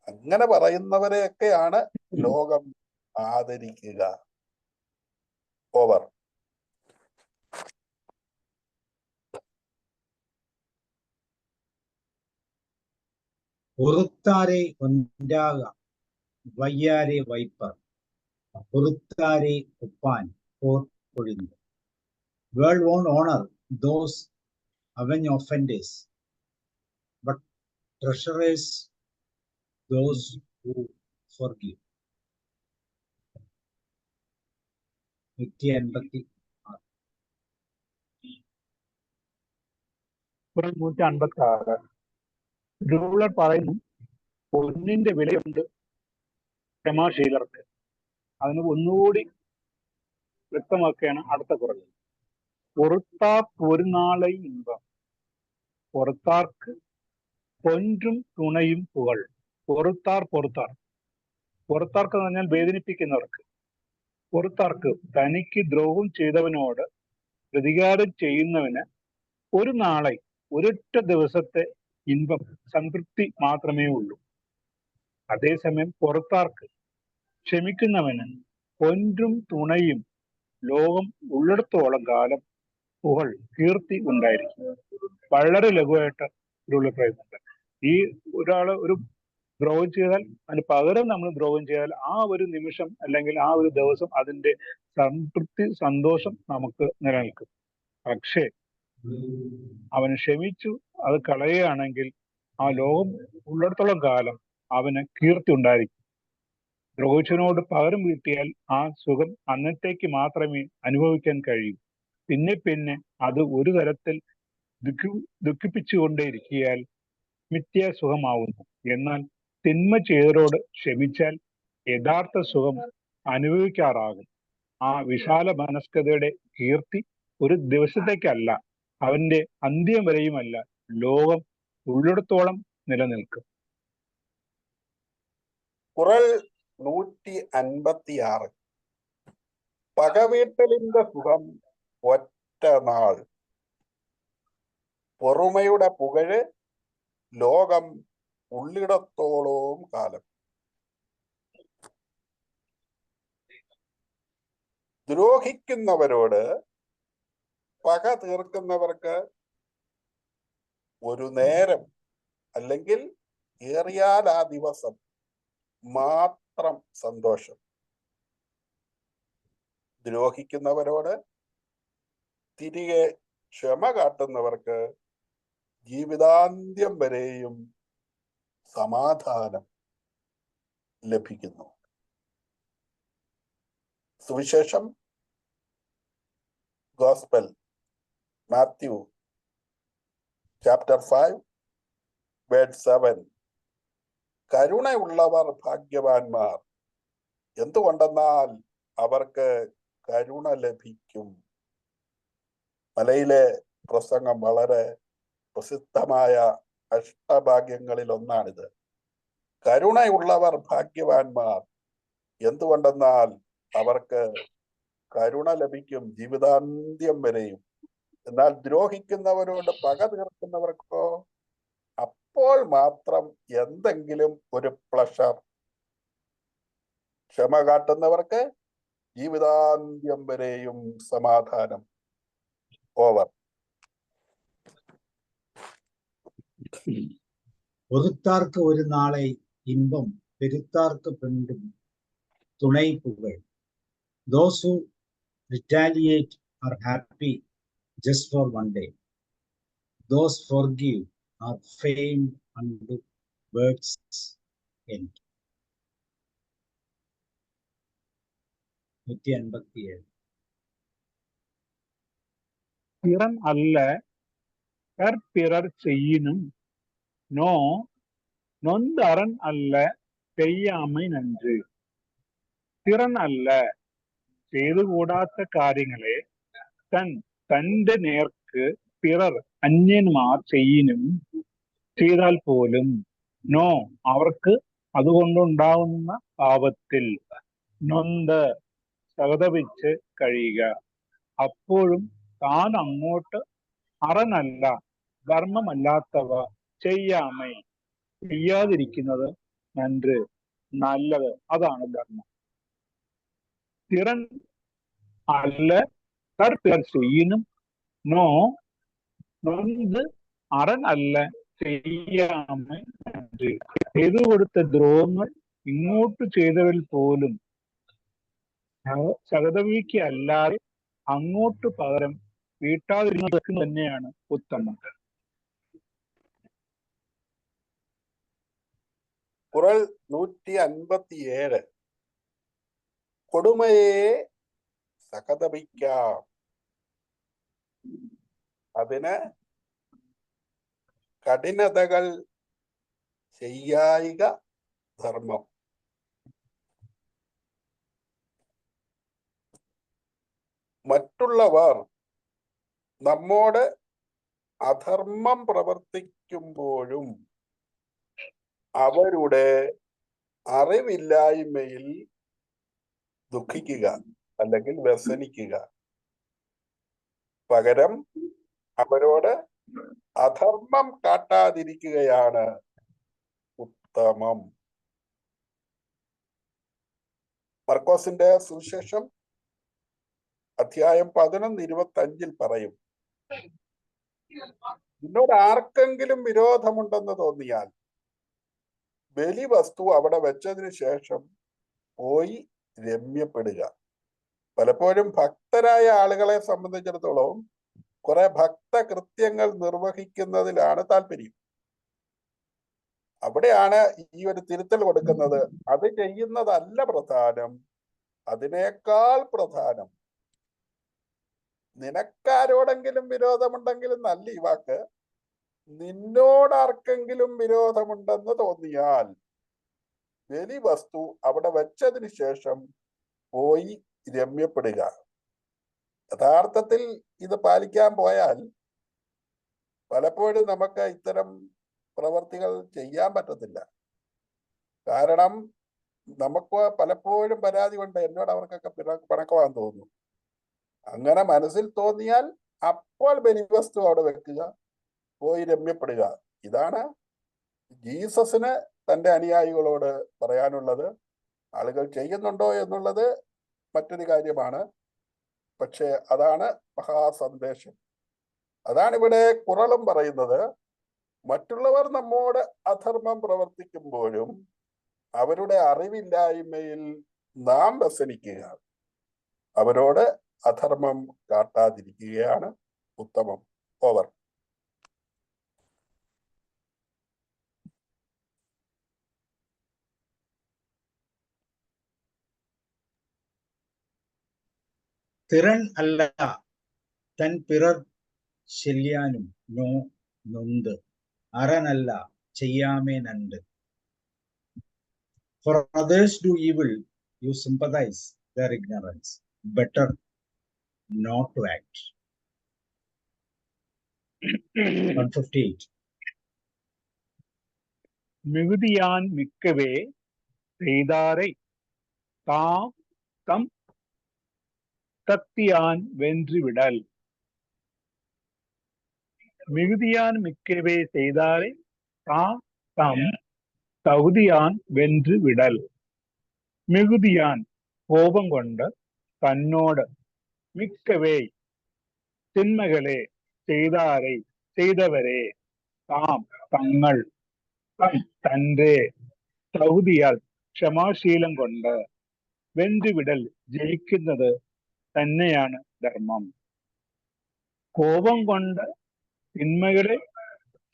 അങ്ങനെ പറയുന്നവരെയൊക്കെയാണ് ലോകം ആദരിക്കുക. ഓവർ. பொறுத்தாரை ஒன்றாக வையாரே வைப்பர், பொறுத்தாரை ஒப்பான் போர் பொழிந்து. World won't honor those avenge offenders, but treasures those who forgive. 156. 156. Thiruvalluvar പറയുന്നു, പൊന്നിന്റെ വിലയുണ്ട് ക്ഷമാശീലർക്ക്. അതിന് ഒന്നുകൂടി വ്യക്തമാക്കുകയാണ് അടുത്ത കുറവ്. പൊറുത്താർക്ക് ഒരു നാളെ ഇമ്പം, പൊറുത്താർക്ക് പൊൻറും തുണയും പുകൾ. പൊറുത്താർ പുറത്താർക്ക് എന്ന് പറഞ്ഞാൽ വേദനിപ്പിക്കുന്നവർക്ക്. പുറത്താർക്ക് തനിക്ക് ദ്രോഹം ചെയ്തവനോട് പ്രതികാരം ചെയ്യുന്നവന് ഒരു നാളെ ഒരൊറ്റ ദിവസത്തെ ഇൻപം സംതൃപ്തി മാത്രമേ ഉള്ളൂ. അതേസമയം പുറത്താർക്ക് ക്ഷമിക്കുന്നവന് പൊന്നും തുണയും ലോകം ഉള്ളിടത്തോളം കാലം പുകൾ കീർത്തി ഉണ്ടായിരിക്കും. വളരെ ലഘുവായിട്ട് ഇതിലുള്ള പ്രയത്നമുണ്ട്. ഈ ഒരാള് ഒരു ദ്രോഹം ചെയ്താൽ അതിന് പകരം നമ്മൾ ദ്രോഹം ചെയ്താൽ ആ ഒരു നിമിഷം അല്ലെങ്കിൽ ആ ഒരു ദിവസം അതിന്റെ സംതൃപ്തി സന്തോഷം നമുക്ക് നിലനിൽക്കും. പക്ഷേ അവന് ക്ഷമിച്ചു അത് കളയുകയാണെങ്കിൽ ആ ലോകം ഉള്ളിടത്തോളം കാലം അവന് കീർത്തി ഉണ്ടായിരിക്കും. ദ്രോഹിച്ചവനോട് പകരം വീട്ടിയാൽ ആ സുഖം അന്നത്തേക്ക് മാത്രമേ അനുഭവിക്കാൻ കഴിയൂ. പിന്നെ പിന്നെ അത് ഒരു തരത്തിൽ ദുഃഖിപ്പിച്ചുകൊണ്ടേയിരിക്കിയാൽ മിഥ്യാസുഖമാവുന്നു. എന്നാൽ തിന്മ ചെയ്തവരോട് ക്ഷമിച്ചാൽ യഥാർത്ഥ സുഖം അനുഭവിക്കാറാകും. ആ വിശാല മനസ്കതയുടെ കീർത്തി ഒരു ദിവസത്തേക്കല്ല, അവന്റെ അന്ത്യം വരെയുമല്ല, ലോകം ഉള്ളിടത്തോളം നിലനിൽക്കും. കുറൽ 156. പകവീട്ടലിന്റെ സുഖം ഒറ്റ നാൾ, പൊറുമയുടെ പുകഴ് ലോകം ഉള്ളിടത്തോളം കാലം. ദ്രോഹിക്കുന്നവരോട് പക തീർക്കുന്നവർക്ക് ഒരു നേരം അല്ലെങ്കിൽ ഏറിയാൽ ആ ദിവസം മാത്രം സന്തോഷം. ദ്രോഹിക്കുന്നവരോട് തിരികെ ക്ഷമ കാട്ടുന്നവർക്ക് ജീവിതാന്ത്യം വരെയും സമാധാനം ലഭിക്കുന്നു. സുവിശേഷം ഗോസ്പൽ മാത്യു ചാപ്റ്റർ 5 വേർഡ് 7. കരുണയുള്ളവർ ഭാഗ്യവാന്മാർ, എന്തുകൊണ്ടെന്നാൽ അവർക്ക് കരുണ ലഭിക്കും. മലയിലെ പ്രസംഗം വളരെ പ്രസിദ്ധമായ അഷ്ടഭാഗ്യങ്ങളിൽ ഒന്നാണിത്. കരുണയുള്ളവർ ഭാഗ്യവാന്മാർ, എന്തുകൊണ്ടെന്നാൽ അവർക്ക് കരുണ ലഭിക്കും ജീവിതാന്ത്യം വരെയും. എന്നാൽ ദ്രോഹിക്കുന്നവരോട് പക തീർക്കുന്നവർക്കോ അപ്പോൾ മാത്രം എന്തെങ്കിലും ഒരു പ്ലഷർ. ക്ഷമ കാട്ടുന്നവർക്ക് ജീവിതാന്ത്യം വരെയും സമാധാനം. ഓവർ. பொறுத்தார்க்கு ஒரு நாளை இன்பம், பெருத்தார்க்கு பெண்டும் துணை புகழ். Those who retaliate are happy just for one day. Those forgive are famed unto world's end. 157. பிறன் அல்ல கற்பிறர் செய்யினும் நோ நொந்தரன் அல்ல செய்யாமை நன்று. திறன் அல்ல, ചെയ്തുകൂടാത്ത കാര്യങ്ങളെ തന്റെ നേർക്ക് പിറർ അന്യന്മാർ ചെയ്യിനും ചെയ്താൽ പോലും നോ അവർക്ക് അതുകൊണ്ടുണ്ടാവുന്ന പാപത്തിൽ നൊന്ത് സഹതപിച്ച് കഴിയുക. അപ്പോഴും താൻ അങ്ങോട്ട് അറനല്ല ധർമ്മമല്ലാത്തവ ചെയ്യാമേ ചെയ്യാതിരിക്കുന്നത് നன்று നല്ലത്. അതാണ് ധർമ്മം. திறன் அல்ல கற்பிறர் செய்யினும் நோ நொந்து അറൻ അല്ല ചെയ്യാമേ നன்று. ചെയ്തു കൊടുത്ത ദ്രോഹങ്ങൾ ഇങ്ങോട്ട് ചെയ്തവരിൽ പോലും സഹതപിക്ക് അല്ലാതെ അങ്ങോട്ട് പകരം വീട്ടാതിരുന്നത് തന്നെയാണ് ഉത്തമം. കുറൽ 157. കൊടുമയെ സഹതപിക്കാം, അതിന് കഠിനതകൾ ചെയ്യായിക ധർമ്മം. മറ്റുള്ളവർ നമ്മോട് അധർമ്മം പ്രവർത്തിക്കുമ്പോഴും അവരുടെ അറിവില്ലായ്മയിൽ ദുഃഖിക്കുക അല്ലെങ്കിൽ വ്യസനിക്കുക. പകരം അവരോട് അധർമ്മം കാട്ടാതിരിക്കുകയാണ് ഉത്തമം. മർക്കോസിന്റെ സുവിശേഷം അധ്യായം 11:25 പറയും, നിന്നോട് ആർക്കെങ്കിലും വിരോധമുണ്ടെന്ന് തോന്നിയാൽ ബലിവസ്തു അവിടെ വെച്ചതിന് ശേഷം പോയി രമ്യപ്പെടുക. പലപ്പോഴും ഭക്തരായ ആളുകളെ സംബന്ധിച്ചിടത്തോളം കുറെ ഭക്തകൃത്യങ്ങൾ നിർവഹിക്കുന്നതിലാണ് താല്പര്യം. അവിടെയാണ് ഈ ഒരു തിരുത്തൽ കൊടുക്കുന്നത്. അത് ചെയ്യുന്നതല്ല പ്രധാനം, അതിനേക്കാൾ പ്രധാനം നിനക്കാരോടെങ്കിലും വിരോധമുണ്ടെങ്കിലും നല്ല ഈ വാക്ക്, നിന്നോടാർക്കെങ്കിലും വിരോധമുണ്ടെന്ന് തോന്നിയാൽ ബലിവസ്തു അവിടെ വെച്ചതിന് ശേഷം പോയി രമ്യപ്പെടുക. യഥാർത്ഥത്തിൽ ഇത് പാലിക്കാൻ പോയാൽ പലപ്പോഴും നമുക്ക് ഇത്തരം പ്രവർത്തികൾ ചെയ്യാൻ പറ്റത്തില്ല. കാരണം നമുക്ക് പലപ്പോഴും പരാതി കൊണ്ട് എന്നോട് അവർക്കൊക്കെ പിണക്കമാണെന്ന് തോന്നുന്നു. അങ്ങനെ മനസ്സിൽ തോന്നിയാൽ അപ്പോൾ ബലിവസ്തു അവിടെ വെക്കുക, പോയി രമ്യപ്പെടുക. ഇതാണ് ജീസസിന് തൻ്റെ അനുയായികളോട് പറയാനുള്ളത്. ആളുകൾ ചെയ്യുന്നുണ്ടോ എന്നുള്ളത് മറ്റൊരു കാര്യമാണ്. പക്ഷെ അതാണ് മഹാസന്ദേശം. അതാണ് ഇവിടെ കുറളും പറയുന്നത്. മറ്റുള്ളവർ നമ്മോട് അധർമ്മം പ്രവർത്തിക്കുമ്പോഴും അവരുടെ അറിവില്ലായ്മയിൽ നാം വ്യസനിക്കുക, അവരോട് അധർമ്മം കാട്ടാതിരിക്കുകയാണ് ഉത്തമം. ഓവർ. തിറൻ അല്ല തൻ പിറർ ശല്യാനും നൊന്ത് അറനല്ല ചെയ്യാമേ നണ്ട്. For others do evil, you sympathize their ignorance. Better not to act. 158. மிகுதியான் மிக்கவே செய்தாரை தாம் தம் தத்தியான் வென்று விடல். மிகுதியான் மிக்கவே செய்தாரை தாம் தம் தகுதியான் வென்று விடல். மிகுதியாൻ കോപം കൊണ്ട് തന്നോട്, മിക്കവേ തിന്മകളെ, ചെയ്തവരെ, താം തങ്ങൾ, തന്റെ തൗതിയാൽ ക്ഷമാശീലം കൊണ്ട് വെന്റുവിടൽ ജയിക്കുന്നത് തന്നെയാണ് ധർമ്മം. കോപം കൊണ്ട് തിന്മകളെ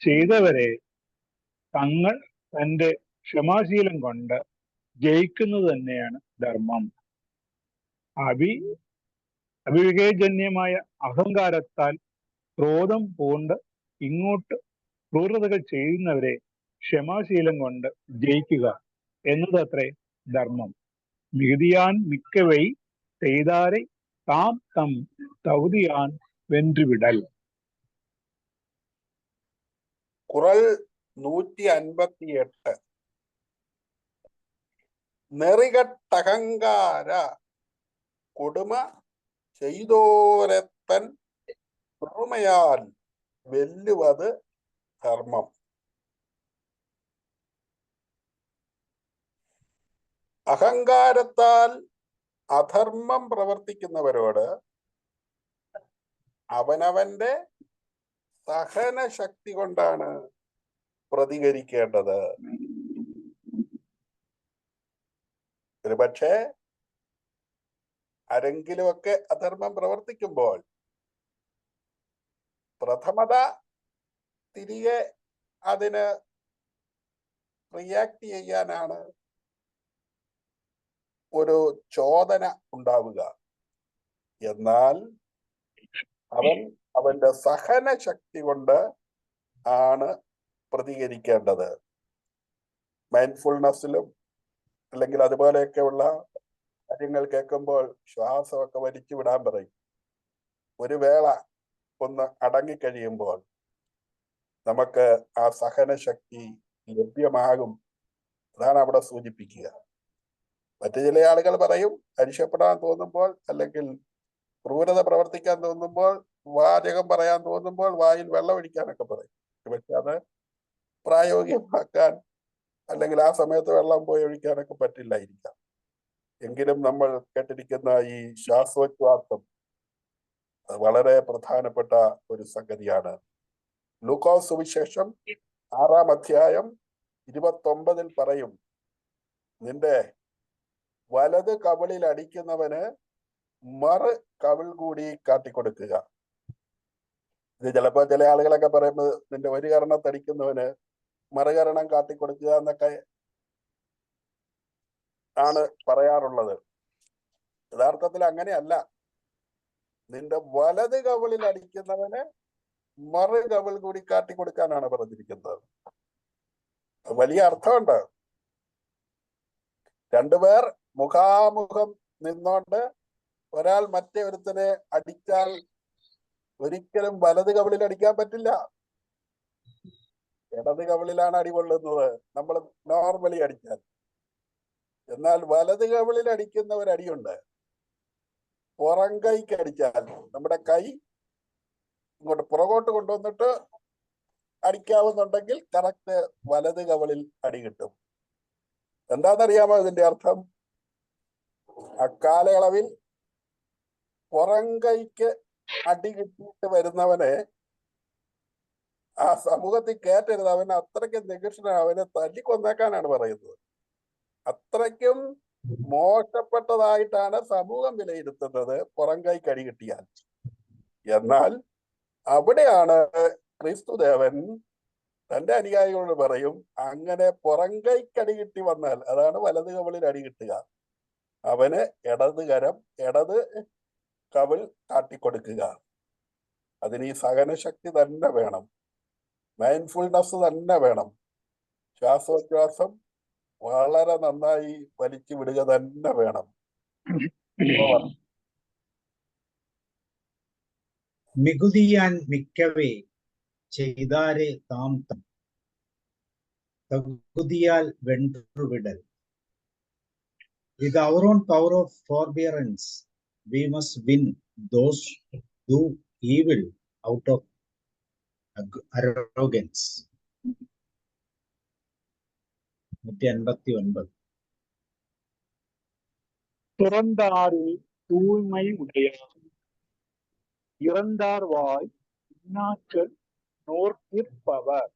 ചെയ്തവരെ തങ്ങൾ തന്റെ ക്ഷമാശീലം കൊണ്ട് ജയിക്കുന്നത് തന്നെയാണ് ധർമ്മം. അവിവേകജന്യമായ അഹങ്കാരത്താൽ ക്രോധം പൂണ്ട് ഇങ്ങോട്ട് ക്രൂരതകൾ ചെയ്യുന്നവരെ ക്ഷമാശീലം കൊണ്ട് ജയിക്കുക എന്നതത്രേ ധർമ്മം. മികുതിയാൻ മിക്കവൈ ചെയ്താരെ താം തം തൗതിയാൻ വെന്റുവിടൽ. കുറൽ 158. നെറികെട്ടഹങ്കാര കൊടുമ ചെയ്തോരത്തൻ പെറുമയാൽ വെല്ലുവത് ധർമ്മം. അഹങ്കാരത്താൽ അധർമ്മം പ്രവർത്തിക്കുന്നവരോട് അവനവന്റെ സഹനശക്തി കൊണ്ടാണ് പ്രതികരിക്കേണ്ടത്. ഒരുപക്ഷെ ആരെങ്കിലുമൊക്കെ അധർമ്മം പ്രവർത്തിക്കുമ്പോൾ പ്രഥമത തിരികെ അതിന് റിയാക്ട് ചെയ്യാനാണ് ഒരു ചോദന ഉണ്ടാവുക. എന്നാൽ അവന്റെ സഹനശക്തി കൊണ്ട് ആണ് പ്രതികരിക്കേണ്ടത്. മൈൻഡ്ഫുൾനെസ്സിലും അല്ലെങ്കിൽ അതുപോലെയൊക്കെയുള്ള കാര്യങ്ങൾ കേൾക്കുമ്പോൾ ശ്വാസമൊക്കെ വലിച്ചു വിടാൻ പറയും. ഒരു വേള ഒന്ന് അടങ്ങിക്കഴിയുമ്പോൾ നമുക്ക് ആ സഹനശക്തി ലഭ്യമാകും അതാണ് അവിടെ സൂചിപ്പിക്കുക. മറ്റു ചില ആളുകൾ പറയും അരിശപ്പെടാൻ തോന്നുമ്പോൾ അല്ലെങ്കിൽ ക്രൂരത പ്രവർത്തിക്കാൻ തോന്നുമ്പോൾ വാചകം പറയാൻ തോന്നുമ്പോൾ വായിൽ വെള്ളം ഒഴിക്കാനൊക്കെ പറയും. പക്ഷെ അത് പ്രായോഗികമാക്കാൻ അല്ലെങ്കിൽ ആ സമയത്ത് വെള്ളം പോയി ഒഴിക്കാനൊക്കെ പറ്റില്ലായിരിക്കാം. എങ്കിലും നമ്മൾ കേട്ടിരിക്കുന്ന ഈ ശ്വാസോച്ഛ്വാസം വളരെ പ്രധാനപ്പെട്ട ഒരു സംഗതിയാണ്. ലൂക്കോസ് സുവിശേഷം 6-ാം അധ്യായം 29 പറയും, നിന്റെ വലത് കവിളിൽ അടിക്കുന്നവന് മറു കവിൾ കൂടി കാട്ടിക്കൊടുക്കുക. ഇത് ചിലപ്പോ ചില ആളുകളൊക്കെ പറയുമ്പോൾ നിന്റെ ഒരു കരണത്തടിക്കുന്നവന് മറുകരണം കാട്ടിക്കൊടുക്കുക എന്നൊക്കെ ആണ് പറയാറുള്ളത്. യഥാർത്ഥത്തിൽ അങ്ങനെയല്ല. നിന്റെ വലത് കവിളിൽ അടിക്കുന്നവന് മറു കവിൾ കൂടി കാട്ടിക്കൊടുക്കാനാണ് പറഞ്ഞിരിക്കുന്നത്. വലിയ അർത്ഥമുണ്ട്. രണ്ടുപേർ മുഖാമുഖം നിന്നോണ്ട് ഒരാൾ മറ്റേ ഒരുത്തനെ അടിച്ചാൽ ഒരിക്കലും വലത് കവിളിൽ അടിക്കാൻ പറ്റില്ല. ഇടത് കവിളിലാണ് അടികൊള്ളുന്നത് നമ്മൾ നോർമലി അടിച്ചാൽ. എന്നാൽ വലത് കവിളിൽ അടിക്കുന്ന ഒരു അടിയുണ്ട്. പുറം കൈക്ക് അടിച്ചാൽ നമ്മുടെ കൈ ഇങ്ങോട്ട് പുറകോട്ട് കൊണ്ടുവന്നിട്ട് അടിക്കാവുന്നുണ്ടെങ്കിൽ കറക്റ്റ് വലത് കവിളിൽ അടി കിട്ടും. എന്താണെന്നറിയാമോ ഇതിന്റെ അർത്ഥം? അക്കാലയളവിൽ പുറം കൈക്ക് അടി കിട്ടിയിട്ട് വരുന്നവനെ ആ സമൂഹത്തിൽ കയറ്റരുത്. അവന് അത്രയ്ക്കും നികൃഷ്ടനാണ്. അവനെ തല്ലിക്കൊന്നേക്കാനാണ് പറയുന്നത്. അത്രയ്ക്കും മോശപ്പെട്ടതായിട്ടാണ് സമൂഹം വിലയിരുത്തുന്നത് പുറം കൈക്ക് അടി കിട്ടിയാൽ. എന്നാൽ അവിടെയാണ് ക്രിസ്തുദേവൻ തന്റെ അനുയായികളോട് പറയും, അങ്ങനെ പുറം കൈക്കടി കിട്ടി വന്നാൽ, അതാണ് വലത് കവിളിൽ അടി കിട്ടുക, അവന് ഇടത് കവിൾ കാട്ടിക്കൊടുക്കുക. അതിന് ഈ സഹനശക്തി തന്നെ വേണം, മൈൻഡ്ഫുൾനെസ് തന്നെ വേണം, ശ്വാസോച്ഛ്വാസം വളരെ നന്നായി വലിച്ചു വിടുക തന്നെ വേണം. മികുതിയാൻ മിക്കവേ ചെയ്താരെ താം തകുതിയാൽ വെണ്ടുവിടൽ. With our own power of forbearance, we must win those who do evil out of arrogance. 189. തുറந்தாരിൽ தூய்மை உடையார், ഇറந்தாർ വായ് ഇന്നാച്ചൽ നോർത്തിർപ്പവർ.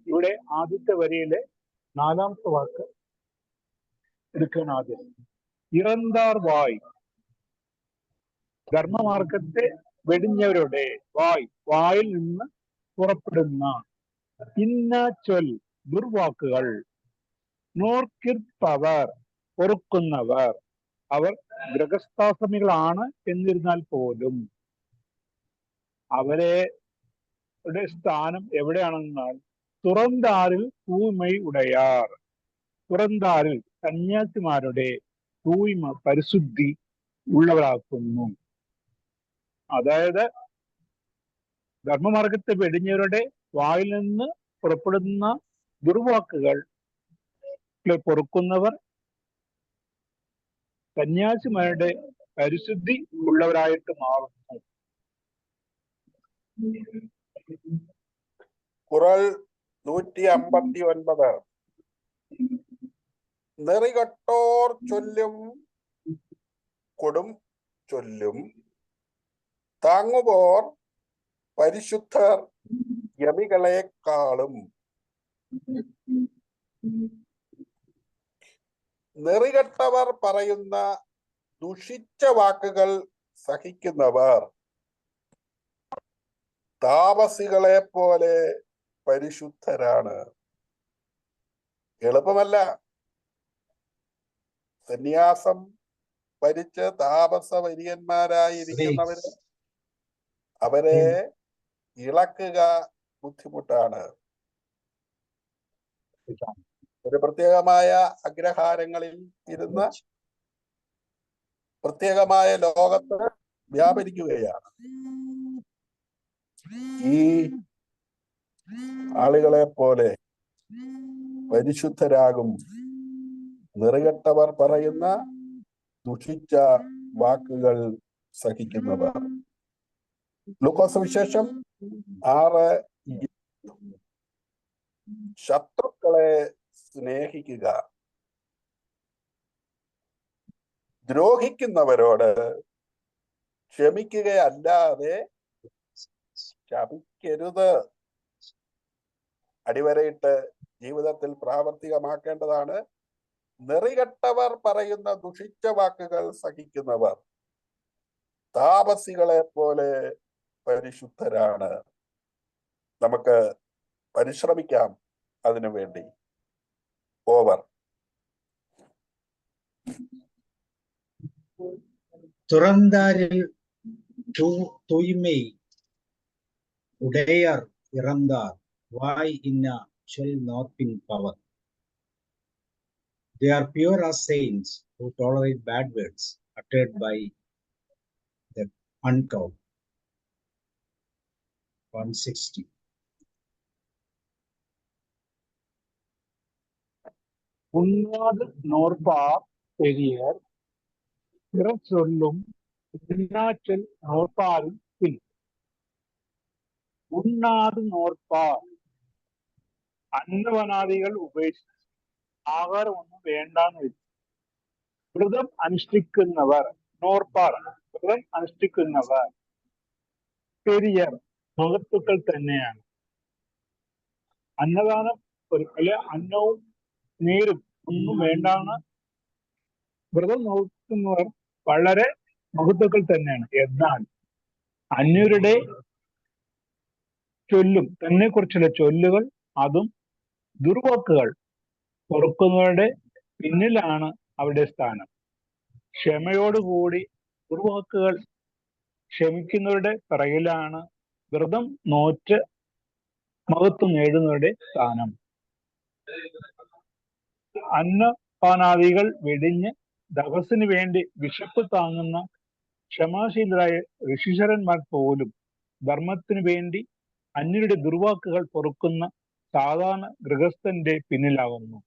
ഇവിടെ ആദ്യത്തെ വരിയിലെ 4ാമത്തെ വാക്ക് എടുക്കാൻ ആദ്യം. ഇറந்தாർ വായ്, ധർമ്മമാർഗത്തെ വെടിഞ്ഞവരുടെ വായിൽ നിന്ന് പുറപ്പെടുന്ന ഇന്നാച്ചൊൽ ദുർവാക്കുകൾ, നോർക്കിർപ്പവർ പൊറുക്കുന്നവർ. അവർ ഗൃഹസ്ഥാശ്രമികളാണ് എന്നിരുന്നാൽ പോലും അവരുടെ സ്ഥാനം എവിടെയാണെന്നാൽ തുറந்தாരിൽ തൂയ്മൈ ഉടയാർ. തുറந்தாരിൽ സന്യാസിമാരുടെ തൂയ്മ, പരിശുദ്ധി ഉള്ളവരാക്കുന്നു. അതായത് ധർമ്മമാർഗത്തെ വെടിഞ്ഞവരുടെ വായിൽ നിന്ന് പുറപ്പെടുന്ന ദുർവാക്കുകൾ പൊറുക്കുന്നവർ സന്യാസിമാരുടെ പരിശുദ്ധി ഉള്ളവരായിട്ട് മാറുന്നു. ഖുറാൻ 159. നെറികെട്ടോർ ചൊല്ലും കൊടും ചൊല്ലും താങ്ങുപോർ പരിശുദ്ധർ യമികളെക്കാളും. നെറികെട്ടവർ പറയുന്ന ദുഷിച്ച വാക്കുകൾ സഹിക്കുന്നവർ താപസികളെ പോലെ പരിശുദ്ധരാണ്. എളുപ്പമല്ല. സന്യാസം ഭരിച്ച് താപസ വര്യന്മാരായിരിക്കുന്നവര് അവരെ ഇളക്കുക ബുദ്ധിമുട്ടാണ്. ഒരു പ്രത്യേകമായ അഗ്രഹാരങ്ങളിൽ ഇരുന്ന് പ്രത്യേകമായ ലോകത്ത് വ്യാപരിക്കുകയാണ്. ഈ ആളുകളെ പോലെ പരിശുദ്ധരാകും. നിറകെട്ടവർ പറയുന്ന ദുഷിച്ച വാക്കുകൾ സഹിക്കുന്നവർ. ലൂക്കോസ് വിശേഷം 6:20. ശത്രുക്കളെ സ്നേഹിക്കുക, ദ്രോഹിക്കുന്നവരോട് ക്ഷമിക്കുകയല്ലാതെ ശപിക്കരുത്. അടിവരയിട്ട് ജീവിതത്തിൽ പ്രാവർത്തികമാക്കേണ്ടതാണ്. നെറികെട്ടവർ പറയുന്ന ദുഷിച്ച വാക്കുകൾ സഹിക്കുന്നവർ താപസികളെ പോലെ പരിശുദ്ധരാണ്. നമുക്ക് പരിശ്രമിക്കാം അതിനു വേണ്ടി. ഓവർ. துறந்தாரில் தூய்மை உடையார் இறந்தார், வாய் இன்னா shall not be power. They are pure as saints who tolerate bad words uttered by the uncouth. 160. உண்ணாது நோற்பார் பெரியர், பிற சொல்லும் இன்னாச்சொல் நோற்பாரின் பின். ഉണ്ണാത് നോർപ്പാർ, അന്നവനാദികൾ ഉപേക്ഷിച്ച് ആഹാരം ഒന്നും വേണ്ടാന്ന് വെച്ചു വ്രതം അനുഷ്ഠിക്കുന്നവർ. നോർപ്പാർ വ്രതം അനുഷ്ഠിക്കുന്നവർ പെരിയർ മഹത്തുക്കൾ തന്നെയാണ്. അന്നദാനം അല്ലെ അന്നവും നീരും ഒന്നും വേണ്ടാന്ന് വ്രതം നോക്കുന്നവർ വളരെ മഹത്തുക്കൾ തന്നെയാണ്. എന്നാൽ അന്യരുടെ ചൊല്ലും തന്നെ കുറിച്ചുള്ള ചൊല്ലുകൾ, അതും ദുർവാക്കുകൾ പൊറുക്കുന്നവരുടെ പിന്നിലാണ് അവരുടെ സ്ഥാനം. ക്ഷമയോടുകൂടി ദുർവാക്കുകൾ ക്ഷമിക്കുന്നവരുടെ പിറകിലാണ് വ്രതം നോറ്റ് മഹത്വം നേടുന്നവരുടെ സ്ഥാനം. അന്നപാനാദികൾ വെടിഞ്ഞ് തപസ്സിന് വേണ്ടി വിശപ്പ് താങ്ങുന്ന ക്ഷമാശീലരായ ഋഷീശ്വരന്മാർ പോലും ധർമ്മത്തിനു വേണ്ടി അന്യരുടെ ദുർവാക്കുകൾ പൊറുക്കുന്ന സാധാരണ ഗൃഹസ്ഥന്റെ പിന്നിലാകുന്നു.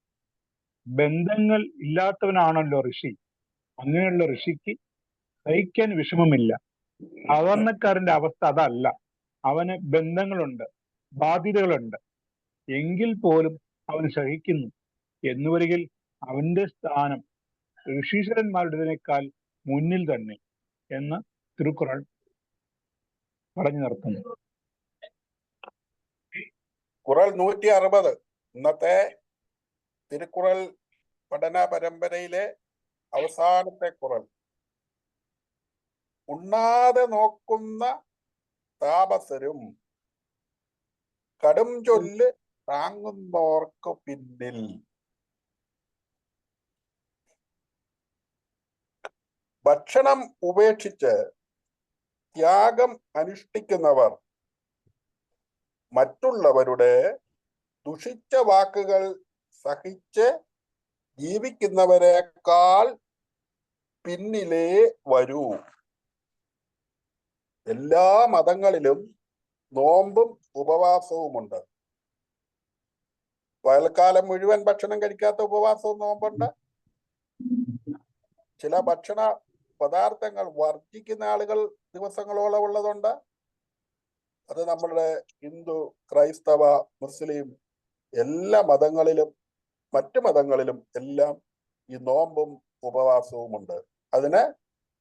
ബന്ധങ്ങൾ ഇല്ലാത്തവനാണല്ലോ ഋഷി. അങ്ങനെയുള്ള ഋഷിക്ക് സഹിക്കാൻ വിഷമമില്ല. സാധാരണക്കാരന്റെ അവസ്ഥ അതല്ല. അവന് ബന്ധങ്ങളുണ്ട്, ബാധ്യതകളുണ്ട്. എങ്കിൽ പോലും അവന് സഹിക്കുന്നു. എന്നുവരികിൽ അവന്റെ സ്ഥാനം ഋഷീശ്വരന്മാരുടേതിനേക്കാൾ മുന്നിൽ തന്നെ എന്ന് തിരുക്കുറൾ പറഞ്ഞു നിർത്തുന്നു. കുറൽ 160. ഇന്നത്തെ തിരുക്കുറൽ പഠന പരമ്പരയിലെ അവസാനത്തെ കുറൽ. ഉണ്ണാതെ നോക്കുന്ന താപസരും കടും ചൊല്ല് താങ്ങുന്നോർക്ക് പിന്നിൽ. ഭക്ഷണം ഉപേക്ഷിച്ച് ത്യാഗം അനുഷ്ഠിക്കുന്നവർ മറ്റുള്ളവരുടെ ദുഷിച്ച വാക്കുകൾ സഹിച്ച് ജീവിക്കുന്നവരെക്കാൾ പിന്നിലേ വരൂ. എല്ലാ മതങ്ങളിലും നോമ്പും ഉപവാസവുമുണ്ട്. പകൽക്കാലം മുഴുവൻ ഭക്ഷണം കഴിക്കാത്ത ഉപവാസവും നോമ്പുണ്ട്. ചില ഭക്ഷണ പദാർത്ഥങ്ങൾ വർജിക്കുന്ന ആളുകൾ ദിവസങ്ങളോളം ഉള്ളതുണ്ട്. അത് നമ്മളുടെ ഹിന്ദു, ക്രൈസ്തവ, മുസ്ലിം എല്ലാ മതങ്ങളിലും മറ്റു മതങ്ങളിലും എല്ലാം ഈ നോമ്പും ഉപവാസവും ഉണ്ട്. അതിന്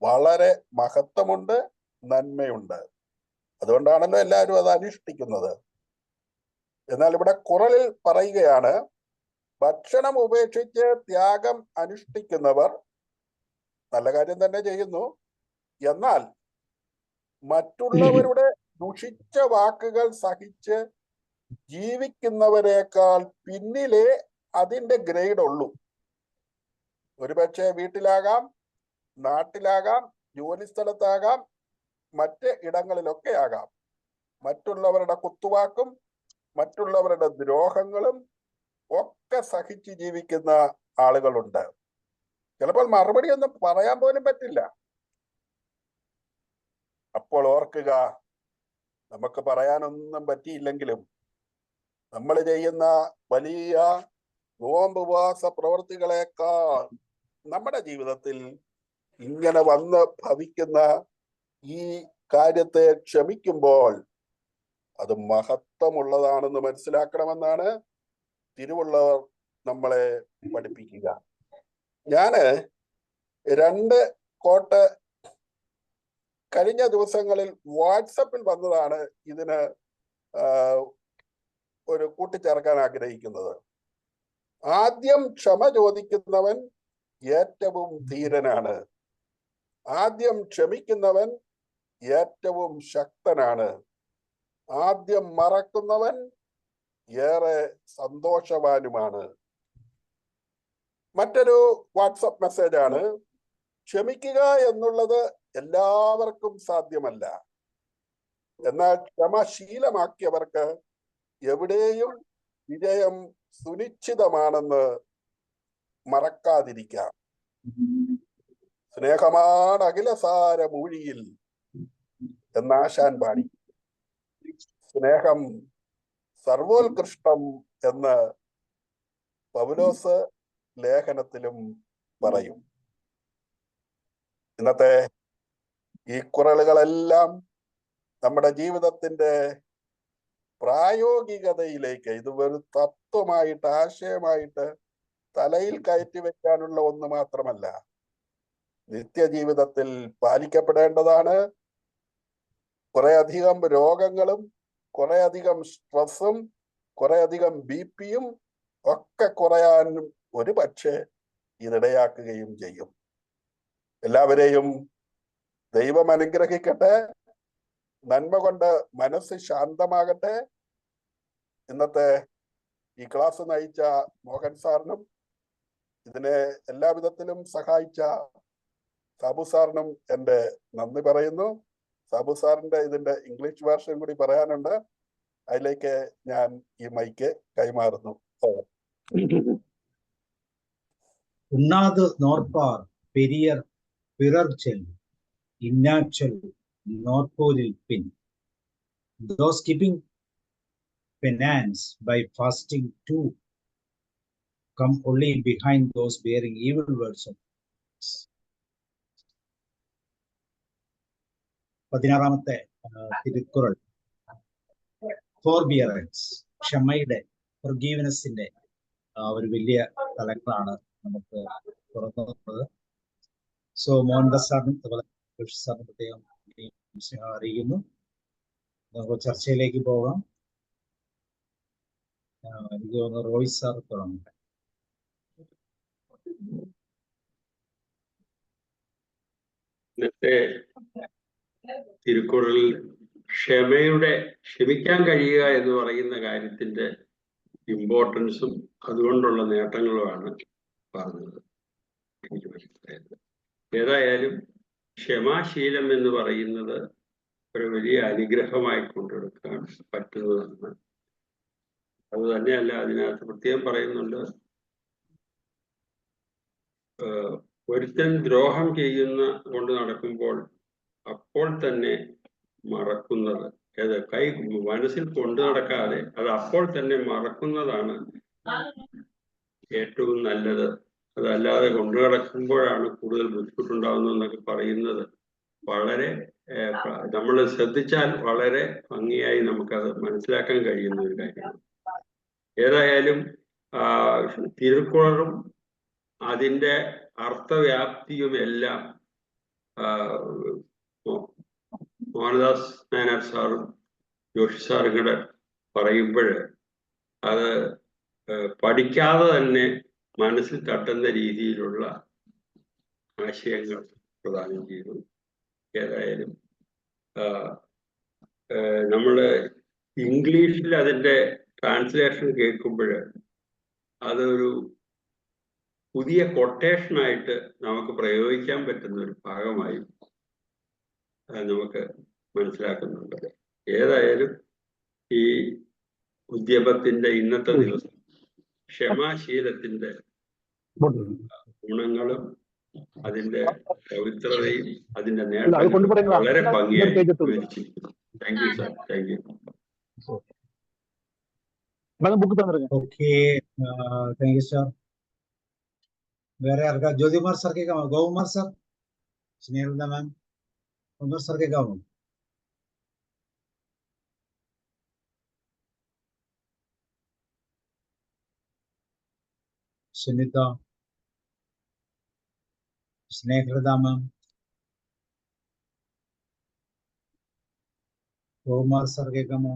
വളരെ മഹത്വമുണ്ട്, നന്മയുണ്ട്. അതുകൊണ്ടാണല്ലോ എല്ലാവരും അത് അനുഷ്ഠിക്കുന്നത്. എന്നാൽ ഇവിടെ ഖുറാനിൽ പറയുകയാണ്, ഭക്ഷണം ഉപേക്ഷിച്ച് ത്യാഗം അനുഷ്ഠിക്കുന്നവർ നല്ല കാര്യം തന്നെ ചെയ്യുന്നു. എന്നാൽ മറ്റുള്ളവരുടെ ദുഷിച്ച വാക്കുകൾ സഹിച്ച് ജീവിക്കുന്നവരെക്കാൾ പിന്നിലേ അതിന്റെ ഗ്രേഡ് ഉള്ളൂ. ഒരുപക്ഷെ വീട്ടിലാകാം, നാട്ടിലാകാം, ജോലി സ്ഥലത്താകാം, മറ്റ് ഇടങ്ങളിലൊക്കെ ആകാം. മറ്റുള്ളവരുടെ കുത്തുവാക്കും മറ്റുള്ളവരുടെ ദ്രോഹങ്ങളും ഒക്കെ സഹിച്ച് ജീവിക്കുന്ന ആളുകളുണ്ട്. ചിലപ്പോൾ മറുപടി ഒന്നും പറയാൻ പോലും പറ്റില്ല. അപ്പോൾ ഓർക്കുക, നമുക്ക് പറയാനൊന്നും പറ്റിയില്ലെങ്കിലും നമ്മൾ ചെയ്യുന്ന വലിയ നോമ്പ് ഉപവാസ പ്രവൃത്തികളെക്കാൾ നമ്മുടെ ജീവിതത്തിൽ ഇങ്ങനെ വന്ന് ഭവിക്കുന്ന ഈ കാര്യത്തെ ക്ഷമിക്കുമ്പോൾ അത് മഹത്വമുള്ളതാണെന്ന് മനസ്സിലാക്കണമെന്നാണ് തിരുവള്ളുവർ നമ്മളെ പഠിപ്പിക്കുക. ഞാന് 2 കോട്ട് കഴിഞ്ഞ ദിവസങ്ങളിൽ വാട്സപ്പിൽ വന്നതാണ് ഇതിന് ഒരു കൂട്ടിച്ചേർക്കാൻ ആഗ്രഹിക്കുന്നത്. ആദ്യം ക്ഷമ ചോദിക്കുന്നവൻ ഏറ്റവും ധീരനാണ്. ആദ്യം ക്ഷമിക്കുന്നവൻ ഏറ്റവും ശക്തനാണ്. ആദ്യം മറക്കുന്നവൻ ഏറെ സന്തോഷവാനുമാണ്. മറ്റൊരു വാട്സപ്പ് മെസ്സേജാണ്, ക്ഷമിക്കുക എന്നുള്ളത് എല്ലാവർക്കും സാധ്യമല്ല. എന്നാൽ ക്ഷമ ശീലമാക്കിയവർക്ക് എവിടെയും വിജയം സുനിശ്ചിതമാണെന്ന് മറക്കാതിരിക്കാം. സ്നേഹമാണ് അഖിലസാര മൂഴിയിൽ എന്നാശാൻ പാടി. സ്നേഹം സർവോത്കൃഷ്ടം എന്ന് പൗലോസ് ലേഖനത്തിലും പറയും. ഇന്നത്തെ ഈ കുറളുകളെല്ലാം നമ്മുടെ ജീവിതത്തിന്റെ പ്രായോഗികതയിലേക്ക്, ഇത് ഒരു തത്വമായിട്ട് ആശയമായിട്ട് തലയിൽ കയറ്റി വെക്കാനുള്ള ഒന്ന് മാത്രമല്ല, നിത്യജീവിതത്തിൽ പാലിക്കപ്പെടേണ്ടതാണ്. കുറെ അധികം രോഗങ്ങളും കുറെ അധികം സ്ട്രെസ്സും കുറെ അധികം BP-യും ഒക്കെ കുറയാനും ഒരു പക്ഷേ ഇതിടയാക്കുകയും ചെയ്യും. എല്ലാവരെയും ദൈവം അനുഗ്രഹിക്കട്ടെ. നന്മ കൊണ്ട് മനസ്സ് ശാന്തമാകട്ടെ. ഇന്നത്തെ ഈ ക്ലാസ് നയിച്ച മോഹൻ സാറിനും ഇതിനെ എല്ലാവിധത്തിലും സഹായിച്ച സാബു സാറിനും എൻ്റെ നന്ദി പറയുന്നു. സാബു സാറിന്റെ ഇതിന്റെ ഇംഗ്ലീഷ് വേർഷൻ കൂടി പറയാനുണ്ട്. അതിലേക്ക് ഞാൻ ഈ മൈക്ക് കൈമാറുന്നു. உண்ணாது நோற்பார் பெரியர் பிறர் செல் இன்னாச்சொல் நோற்போரில் பின். Those keeping penance by fasting too come only behind those bearing evil words of 16ാമത്തെ Thirukkural ഫോർബിയറൻസ്, ക്ഷമയുടെ, ഫൊർഗീവ്നെസ്സിന്റെ ഒരു വലിയ തലങ്ങളാണ് നമുക്ക് തുറന്നു തന്നത്. സോ മോഹൻദാസ് സാറിനും അതുപോലെ സാറിനും പ്രത്യേകം അറിയിക്കുന്നു. നമുക്ക് ചർച്ചയിലേക്ക് പോകാം. എനിക്ക് തോന്നുന്നു റോയ് സാർ തുടങ്ങട്ടെ. ഇന്നത്തെ തിരുക്കുറളിൽ ക്ഷമിക്കാൻ കഴിയുക എന്ന് പറയുന്ന കാര്യത്തിന്റെ ഇമ്പോർട്ടൻസും അതുകൊണ്ടുള്ള നേട്ടങ്ങളുമാണ് പറഞ്ഞത്. എനിക്ക് മനസ്സിലായത് ഏതായാലും ക്ഷമാശീലം എന്ന് പറയുന്നത് ഒരു വലിയ അനുഗ്രഹമായി കൊണ്ടെടുക്കാൻ പറ്റുന്നതാണ്. അത് തന്നെയല്ല, അതിനകത്ത് പ്രത്യേകം പറയുന്നുണ്ട്, ഒരുത്തൻ ദ്രോഹം ചെയ്യുന്ന കൊണ്ട് നടക്കുമ്പോൾ അപ്പോൾ തന്നെ മറക്കുന്നത്, മനസ്സിൽ കൊണ്ടു നടക്കാതെ അത് അപ്പോൾ തന്നെ മറക്കുന്നതാണ് ഏറ്റവും നല്ലത്. അതല്ലാതെ കൊണ്ടു നടക്കുമ്പോഴാണ് കൂടുതൽ ബുദ്ധിമുട്ടുണ്ടാകുന്നത് എന്നൊക്കെ പറയുന്നത് വളരെ നമ്മൾ ശ്രദ്ധിച്ചാൽ വളരെ ഭംഗിയായി നമുക്കത് മനസ്സിലാക്കാൻ കഴിയുന്ന ഒരു കാര്യമാണ്. ഏതായാലും തിരുക്കുറളും അതിൻ്റെ അർത്ഥവ്യാപ്തിയും എല്ലാം മോഹൻദാസ് നായനാർ സാറും ജോഷി സാറും കൂടെ പറയുമ്പോൾ അത് പഠിക്കാതെ തന്നെ മനസ്സിൽ തട്ടുന്ന രീതിയിലുള്ള ആശയങ്ങൾ പ്രദാനം ചെയ്തു. ഏതായാലും നമ്മൾ ഇംഗ്ലീഷിൽ അതിൻ്റെ ട്രാൻസ്ലേഷൻ കേൾക്കുമ്പോൾ അതൊരു പുതിയ കൊട്ടേഷനായിട്ട് നമുക്ക് പ്രയോഗിക്കാൻ പറ്റുന്ന ഒരു ഭാഗമായി നമുക്ക് മനസ്സിലാക്കുന്നുണ്ട്. ഏതായാലും ഈ ഉദ്യമത്തിന്റെ ഇന്നത്തെ ദിവസം ക്ഷമാശീലത്തിന്റെ ഗുണങ്ങളും അതിന്റെ പവിത്രതയും അതിന്റെ നേട്ടങ്ങളും വളരെ ഭംഗിയായി വിവരിച്ചിരിക്കുന്നു. Thank you sir. Thank you. Book തന്നിരുന്നു. Okay, thank you sir. വേറെ ആർക്കാ? ജ്യോതികുമാർ സാർ കേൾക്കാമോ? ഗോകുമാർ സാർ, സ്നേഹിത മാം, ഗോകുമാർ സാർ കേൾക്കാമോ? സുനിത, സ്നേഹൃത മാം, ഗോകുമാർ സാർ കേൾക്കാമോ?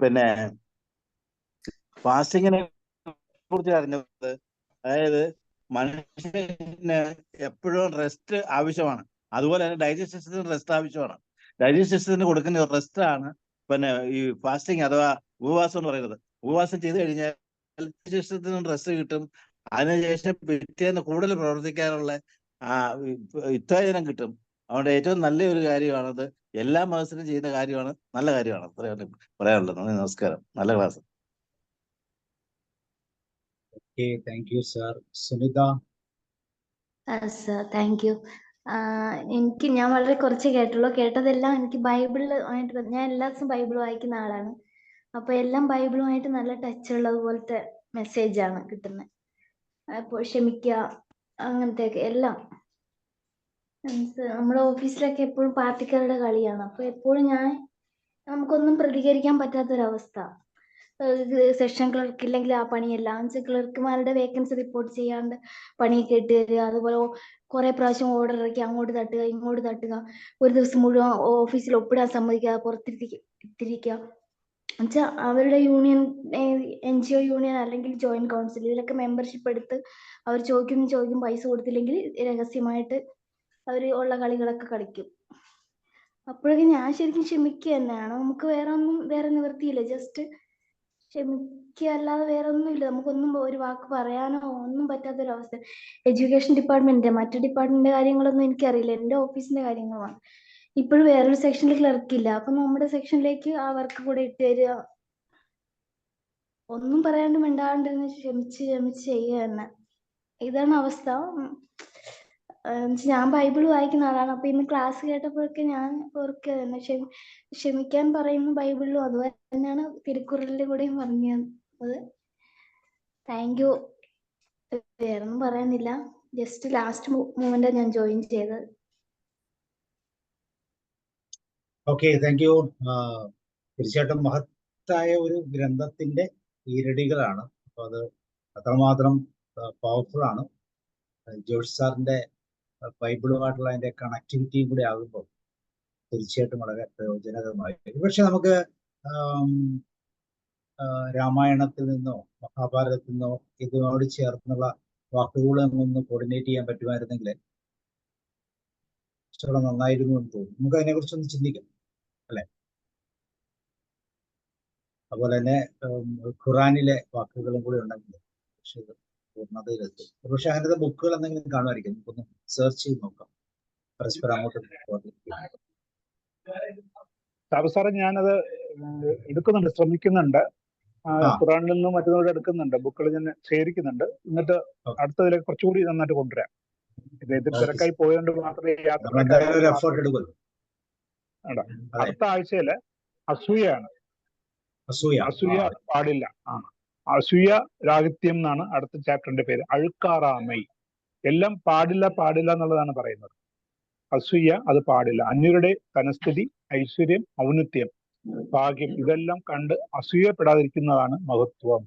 പിന്നെ ഫാസ്റ്റിങ്ങിനെ കുറിച്ച് അറിഞ്ഞത്, അതായത് മനുഷ്യന് എപ്പോഴും റെസ്റ്റ് ആവശ്യമാണ്. അതുപോലെ തന്നെ ഡൈജസ്റ്റ് സിസ്റ്റത്തിന് റെസ്റ്റ് ആവശ്യമാണ്. ഡൈജസ്റ്റ് സിസ്റ്റത്തിന് കൊടുക്കുന്ന റെസ്റ്റ് ആണ് പിന്നെ ഈ ഫാസ്റ്റിംഗ് അഥവാ ഉപവാസം എന്ന് പറയുന്നത്. ഉപവാസം ചെയ്ത് കഴിഞ്ഞാൽ ഡൈജസ്റ്റ് സിസ്റ്റത്തിന് റെസ്റ്റ് കിട്ടും. അതിനുശേഷം പിറ്റേന്ന് കൂടുതൽ പ്രവർത്തിക്കാനുള്ള ഉത്തേജനം കിട്ടും. അതുകൊണ്ട് ഏറ്റവും നല്ലൊരു കാര്യമാണത്. എല്ലാ മതത്തിലും ചെയ്യുന്ന കാര്യമാണ്, നല്ല കാര്യമാണ്. അത്രയാണ് പറയാനുള്ളത്. നമസ്കാരം, നല്ല class. Okay, thank you sir. Sunitha. Sir thank you. ഞാൻ വളരെ കുറച്ച് കേട്ടുള്ളൂ. കേട്ടതെല്ലാം എനിക്ക് ബൈബിളുമായിട്ട്, ഞാൻ എല്ലാ ദിവസവും ബൈബിൾ വായിക്കുന്ന ആളാണ്. അപ്പൊ എല്ലാം ബൈബിളുമായിട്ട് നല്ല ടച്ച് ഉള്ളതുപോലത്തെ മെസ്സേജാണ് കിട്ടുന്നത്. അപ്പോൾ ക്ഷമിക്കുക, അങ്ങനത്തെയൊക്കെ എല്ലാം. നമ്മുടെ ഓഫീസിലൊക്കെ എപ്പോഴും പാർട്ടിക്കാരുടെ കളിയാണ്. അപ്പൊ എപ്പോഴും നമുക്കൊന്നും പ്രതികരിക്കാൻ പറ്റാത്തൊരവസ്ഥ. സെഷൻ ക്ലർക്ക് ഇല്ലെങ്കിൽ ആ പണിയെല്ലാം ക്ലർക്കുമാരുടെ വേക്കൻസി റിപ്പോർട്ട് ചെയ്യാണ്ട് പണിയൊക്കെ ഇട്ട് തരിക. അതുപോലെ കുറെ പ്രാവശ്യം ഓർഡർ ഇറക്കി അങ്ങോട്ട് തട്ടുക ഇങ്ങോട്ട് തട്ടുക. ഒരു ദിവസം മുഴുവൻ ഓഫീസിൽ ഒപ്പിടാൻ സമ്മതിക്കുക, പുറത്തിരിക്കുക. എന്നുവെച്ചാൽ അവരുടെ യൂണിയൻ, NGO യൂണിയൻ അല്ലെങ്കിൽ ജോയിന്റ് കൗൺസിൽ, ഇതിലൊക്കെ മെമ്പർഷിപ്പ് എടുത്ത് അവർ ചോദിക്കും പൈസ കൊടുത്തില്ലെങ്കിൽ രഹസ്യമായിട്ട് അവർ ഉള്ള കളികളൊക്കെ കളിക്കും. അപ്പോഴൊക്കെ ഞാൻ ശരിക്കും ക്ഷമിക്കുക തന്നെയാണ്. നമുക്ക് വേറെ നിവൃത്തിയില്ല. ജസ്റ്റ് ക്ഷമിക്കുക അല്ലാതെ വേറെ ഒന്നുമില്ല. നമുക്കൊന്നും ഒരു വാക്ക് പറയാനോ ഒന്നും പറ്റാത്തൊരവസ്ഥ. എഡ്യൂക്കേഷൻ ഡിപ്പാർട്ട്മെന്റ്, മറ്റു ഡിപ്പാർട്ട്മെന്റിന്റെ കാര്യങ്ങളൊന്നും എനിക്കറിയില്ല. എൻ്റെ ഓഫീസിന്റെ കാര്യങ്ങളാണ്. ഇപ്പോഴും വേറൊരു സെക്ഷനിൽ ക്ലർക്കില്ല. അപ്പൊ നമ്മുടെ സെക്ഷനിലേക്ക് ആ വർക്ക് കൂടെ ഇട്ട് തരിക. ഒന്നും പറയാണ്ട് മിണ്ടാണ്ടിരുന്ന് ക്ഷമിച്ച് ചെയ്യുക തന്നെ. ഇതാണ് അവസ്ഥ. ഞാൻ ബൈബിൾ വായിക്കുന്ന ആളാണ്. അപ്പൊ ഇന്ന് ക്ലാസ് കേട്ടപ്പോഴൊക്കെ ഞാൻ ഓർക്കുക തന്നെ, ക്ഷമിക്കാൻ പറയുന്ന ബൈബിളിലും അതുപോലെ തന്നെയാണ് തിരുക്കുറലിന്റെ കൂടെയും പറഞ്ഞത്. Thank you. വേറൊന്നും പറയാനില്ല. ജസ്റ്റ് ലാസ്റ്റ് മൂമെന്റ് ഞാൻ ജോയിൻ ചെയ്തത്. Okay, thank U. തീർച്ചയായിട്ടും മഹത്തായ ഒരു ഗ്രന്ഥത്തിന്റെ ഈരടികളാണ്. അപ്പൊ അത് അത്രമാത്രം പവർഫുൾ ആണ്. ജോർജ് സാറിന്റെ ബൈബിളുമായിട്ടുള്ള അതിന്റെ കണക്ടിവിറ്റിയും കൂടി ആകുമ്പോൾ തീർച്ചയായിട്ടും വളരെ പ്രയോജനകരമായി. പക്ഷെ നമുക്ക് രാമായണത്തിൽ നിന്നോ മഹാഭാരതത്തിൽ നിന്നോ ഇതിനോട് ചേർന്നുള്ള വാക്കുകളൊന്ന് കോർഡിനേറ്റ് ചെയ്യാൻ പറ്റുമായിരുന്നെങ്കിൽ കുറച്ചുകൂടെ നന്നായിരുന്നു എന്ന് തോന്നുന്നു. നമുക്ക് അതിനെ കുറിച്ചൊന്ന് ചിന്തിക്കാം, അല്ലെ? അതുപോലെ തന്നെ ഖുറാനിലെ വാക്കുകളും കൂടി ഉണ്ടെങ്കിൽ പക്ഷെ പൂർണ്ണതയിലെത്തും. പക്ഷെ അങ്ങനത്തെ ബുക്കുകൾ എന്തെങ്കിലും കാണുമായിരിക്കും. നമുക്കൊന്ന് സെർച്ച് ചെയ്ത് നോക്കാം. പരസ്പരം അങ്ങോട്ട് സാറേ ഞാനത് എടുക്കുന്നുണ്ട്, ശ്രമിക്കുന്നുണ്ട്. ഖുറാനിൽ നിന്നും മറ്റൊന്നും എടുക്കുന്നുണ്ട്, ബുക്കുകൾ ഞാൻ ശേഖരിക്കുന്നുണ്ട്. എന്നിട്ട് അടുത്തതിലേക്ക് കുറച്ചുകൂടി നന്നായിട്ട് കൊണ്ടുവരാം. ഇത് തിരക്കായി പോയതുകൊണ്ട് മാത്രമേ അടുത്ത ആഴ്ചയില് അസൂയാണ്. അസൂയ പാടില്ല. അസൂയ രാഹിത്യം എന്നാണ് അടുത്ത ചാപ്റ്ററിന്റെ പേര്. അഴുക്കാറാമൈ. എല്ലാം പാടില്ല എന്നുള്ളതാണ് പറയുന്നത്. അസൂയ അത് പാടില്ല. അന്യരുടെ ധനസ്ഥിതി, ഐശ്വര്യം, ഔന്നത്യം, ഭാഗ്യം ഇതെല്ലാം കണ്ട് അസൂയപ്പെടാതിരിക്കുന്നതാണ് മഹത്വം.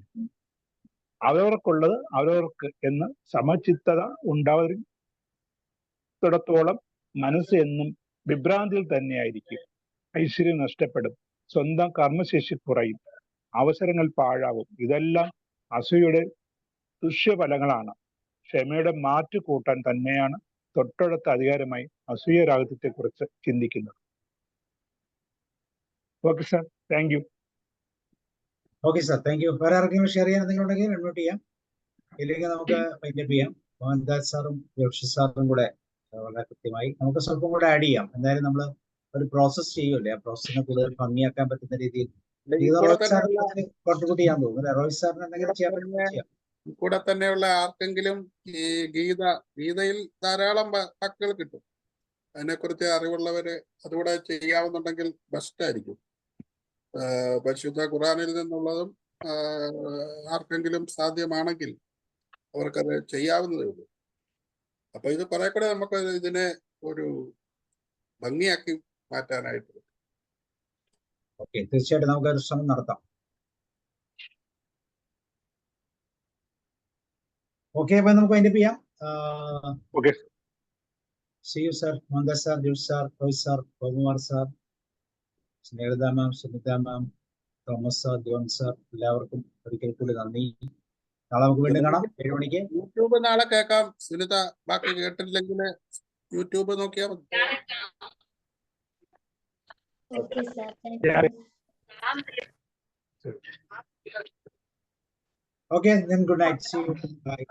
അവരവർക്കുള്ളത് അവരവർക്ക് എന്ന് സമചിത്തത ഉണ്ടാവുന്നിടത്തോളം മനസ്സ് എന്നും വിഭ്രാന്തിയിൽ തന്നെയായിരിക്കും. ഐശ്വര്യം നഷ്ടപ്പെടും, സ്വന്തം കർമ്മശേഷി കുറയും, അവസരങ്ങൾ പാഴാവും. ഇതെല്ലാം അസൂയയുടെ ദുഷ്യഫലങ്ങളാണ്. ക്ഷമയുടെ മാറ്റു കൂട്ടാൻ തന്നെയാണ് തൊട്ടടുത്ത അധികാരമായി അസൂയ രാഹിത്യത്തെ കുറിച്ച് ചിന്തിക്കുന്നത്. Okay sir, thank U. Okay sir, thank U. വേറെ ആർക്കെങ്കിലും ഷെയർ ചെയ്യാൻ എന്തെങ്കിലും ഉണ്ടെങ്കിൽ അൺമ്യൂട്ട് ചെയ്യാം, ഇല്ലെങ്കിൽ നമുക്ക് വൈൻഡപ്പ് ചെയ്യാം. മോഹൻദാസ് സാറും ജോഷി സാറും കൂടെ വളരെ കൃത്യമായി നമുക്ക് സ്വല്പം കൂടെ ആഡ് ചെയ്യാം. എന്തായാലും നമ്മൾ ഒരു പ്രോസസ് ചെയ്യുമല്ലേ, ആ പ്രോസസ്സിനെ കൂടുതൽ ഭംഗിയാക്കാൻ പറ്റുന്ന രീതിയിൽ കോൺട്രിബ്യൂട്ട് ചെയ്യാൻ തോന്നുന്നു. റോഹിത് സാറിന് എന്തെങ്കിലും ചെയ്യാൻ കൂടെ തന്നെയുള്ള ആർക്കെങ്കിലും ഈ ഗീതയിൽ ധാരാളം വാക്കുകൾ കിട്ടും. അതിനെക്കുറിച്ച് അറിവുള്ളവര് അതുകൂടെ ചെയ്യാവുന്നുണ്ടെങ്കിൽ ബെസ്റ്റ് ആയിരിക്കും. പരിശുദ്ധ ഖുറാനിൽ നിന്നുള്ളതും ആർക്കെങ്കിലും സാധ്യമാണെങ്കിൽ അവർക്കത് ചെയ്യാവുന്നതേ ഉള്ളൂ. അപ്പൊ ഇത് കുറെ കൂടെ നമുക്ക് ഇതിനെ ഒരു ഭംഗിയാക്കി മാറ്റാനായിട്ട്. ഓക്കെ, തീർച്ചയായിട്ടും നമുക്ക് ഒരു ശ്രമം നടത്താം. ഓക്കെ, അപ്പൊ നമുക്ക് അതിന്റെ ചെയ്യാം. Okay, see you sir, Mohandas sir, Jose sir, Roy sir, Gokumar sir, Snehitha ma'am, Sunitha ma'am, Thomas sir, John sir, എല്ലാവർക്കും ഒരിക്കൽ കൂടി നന്ദി. നാളെ നമുക്ക് വീണ്ടും കാണാം 7 മണിക്ക്. യൂട്യൂബ് നാളെ കേൾക്കാം. സുനിത ബാക്കി കേട്ടില്ലെങ്കിൽ യൂട്യൂബ് നോക്കിയാൽ മതി. Okay sir, thank U. Okay, then good night. See you. Bye.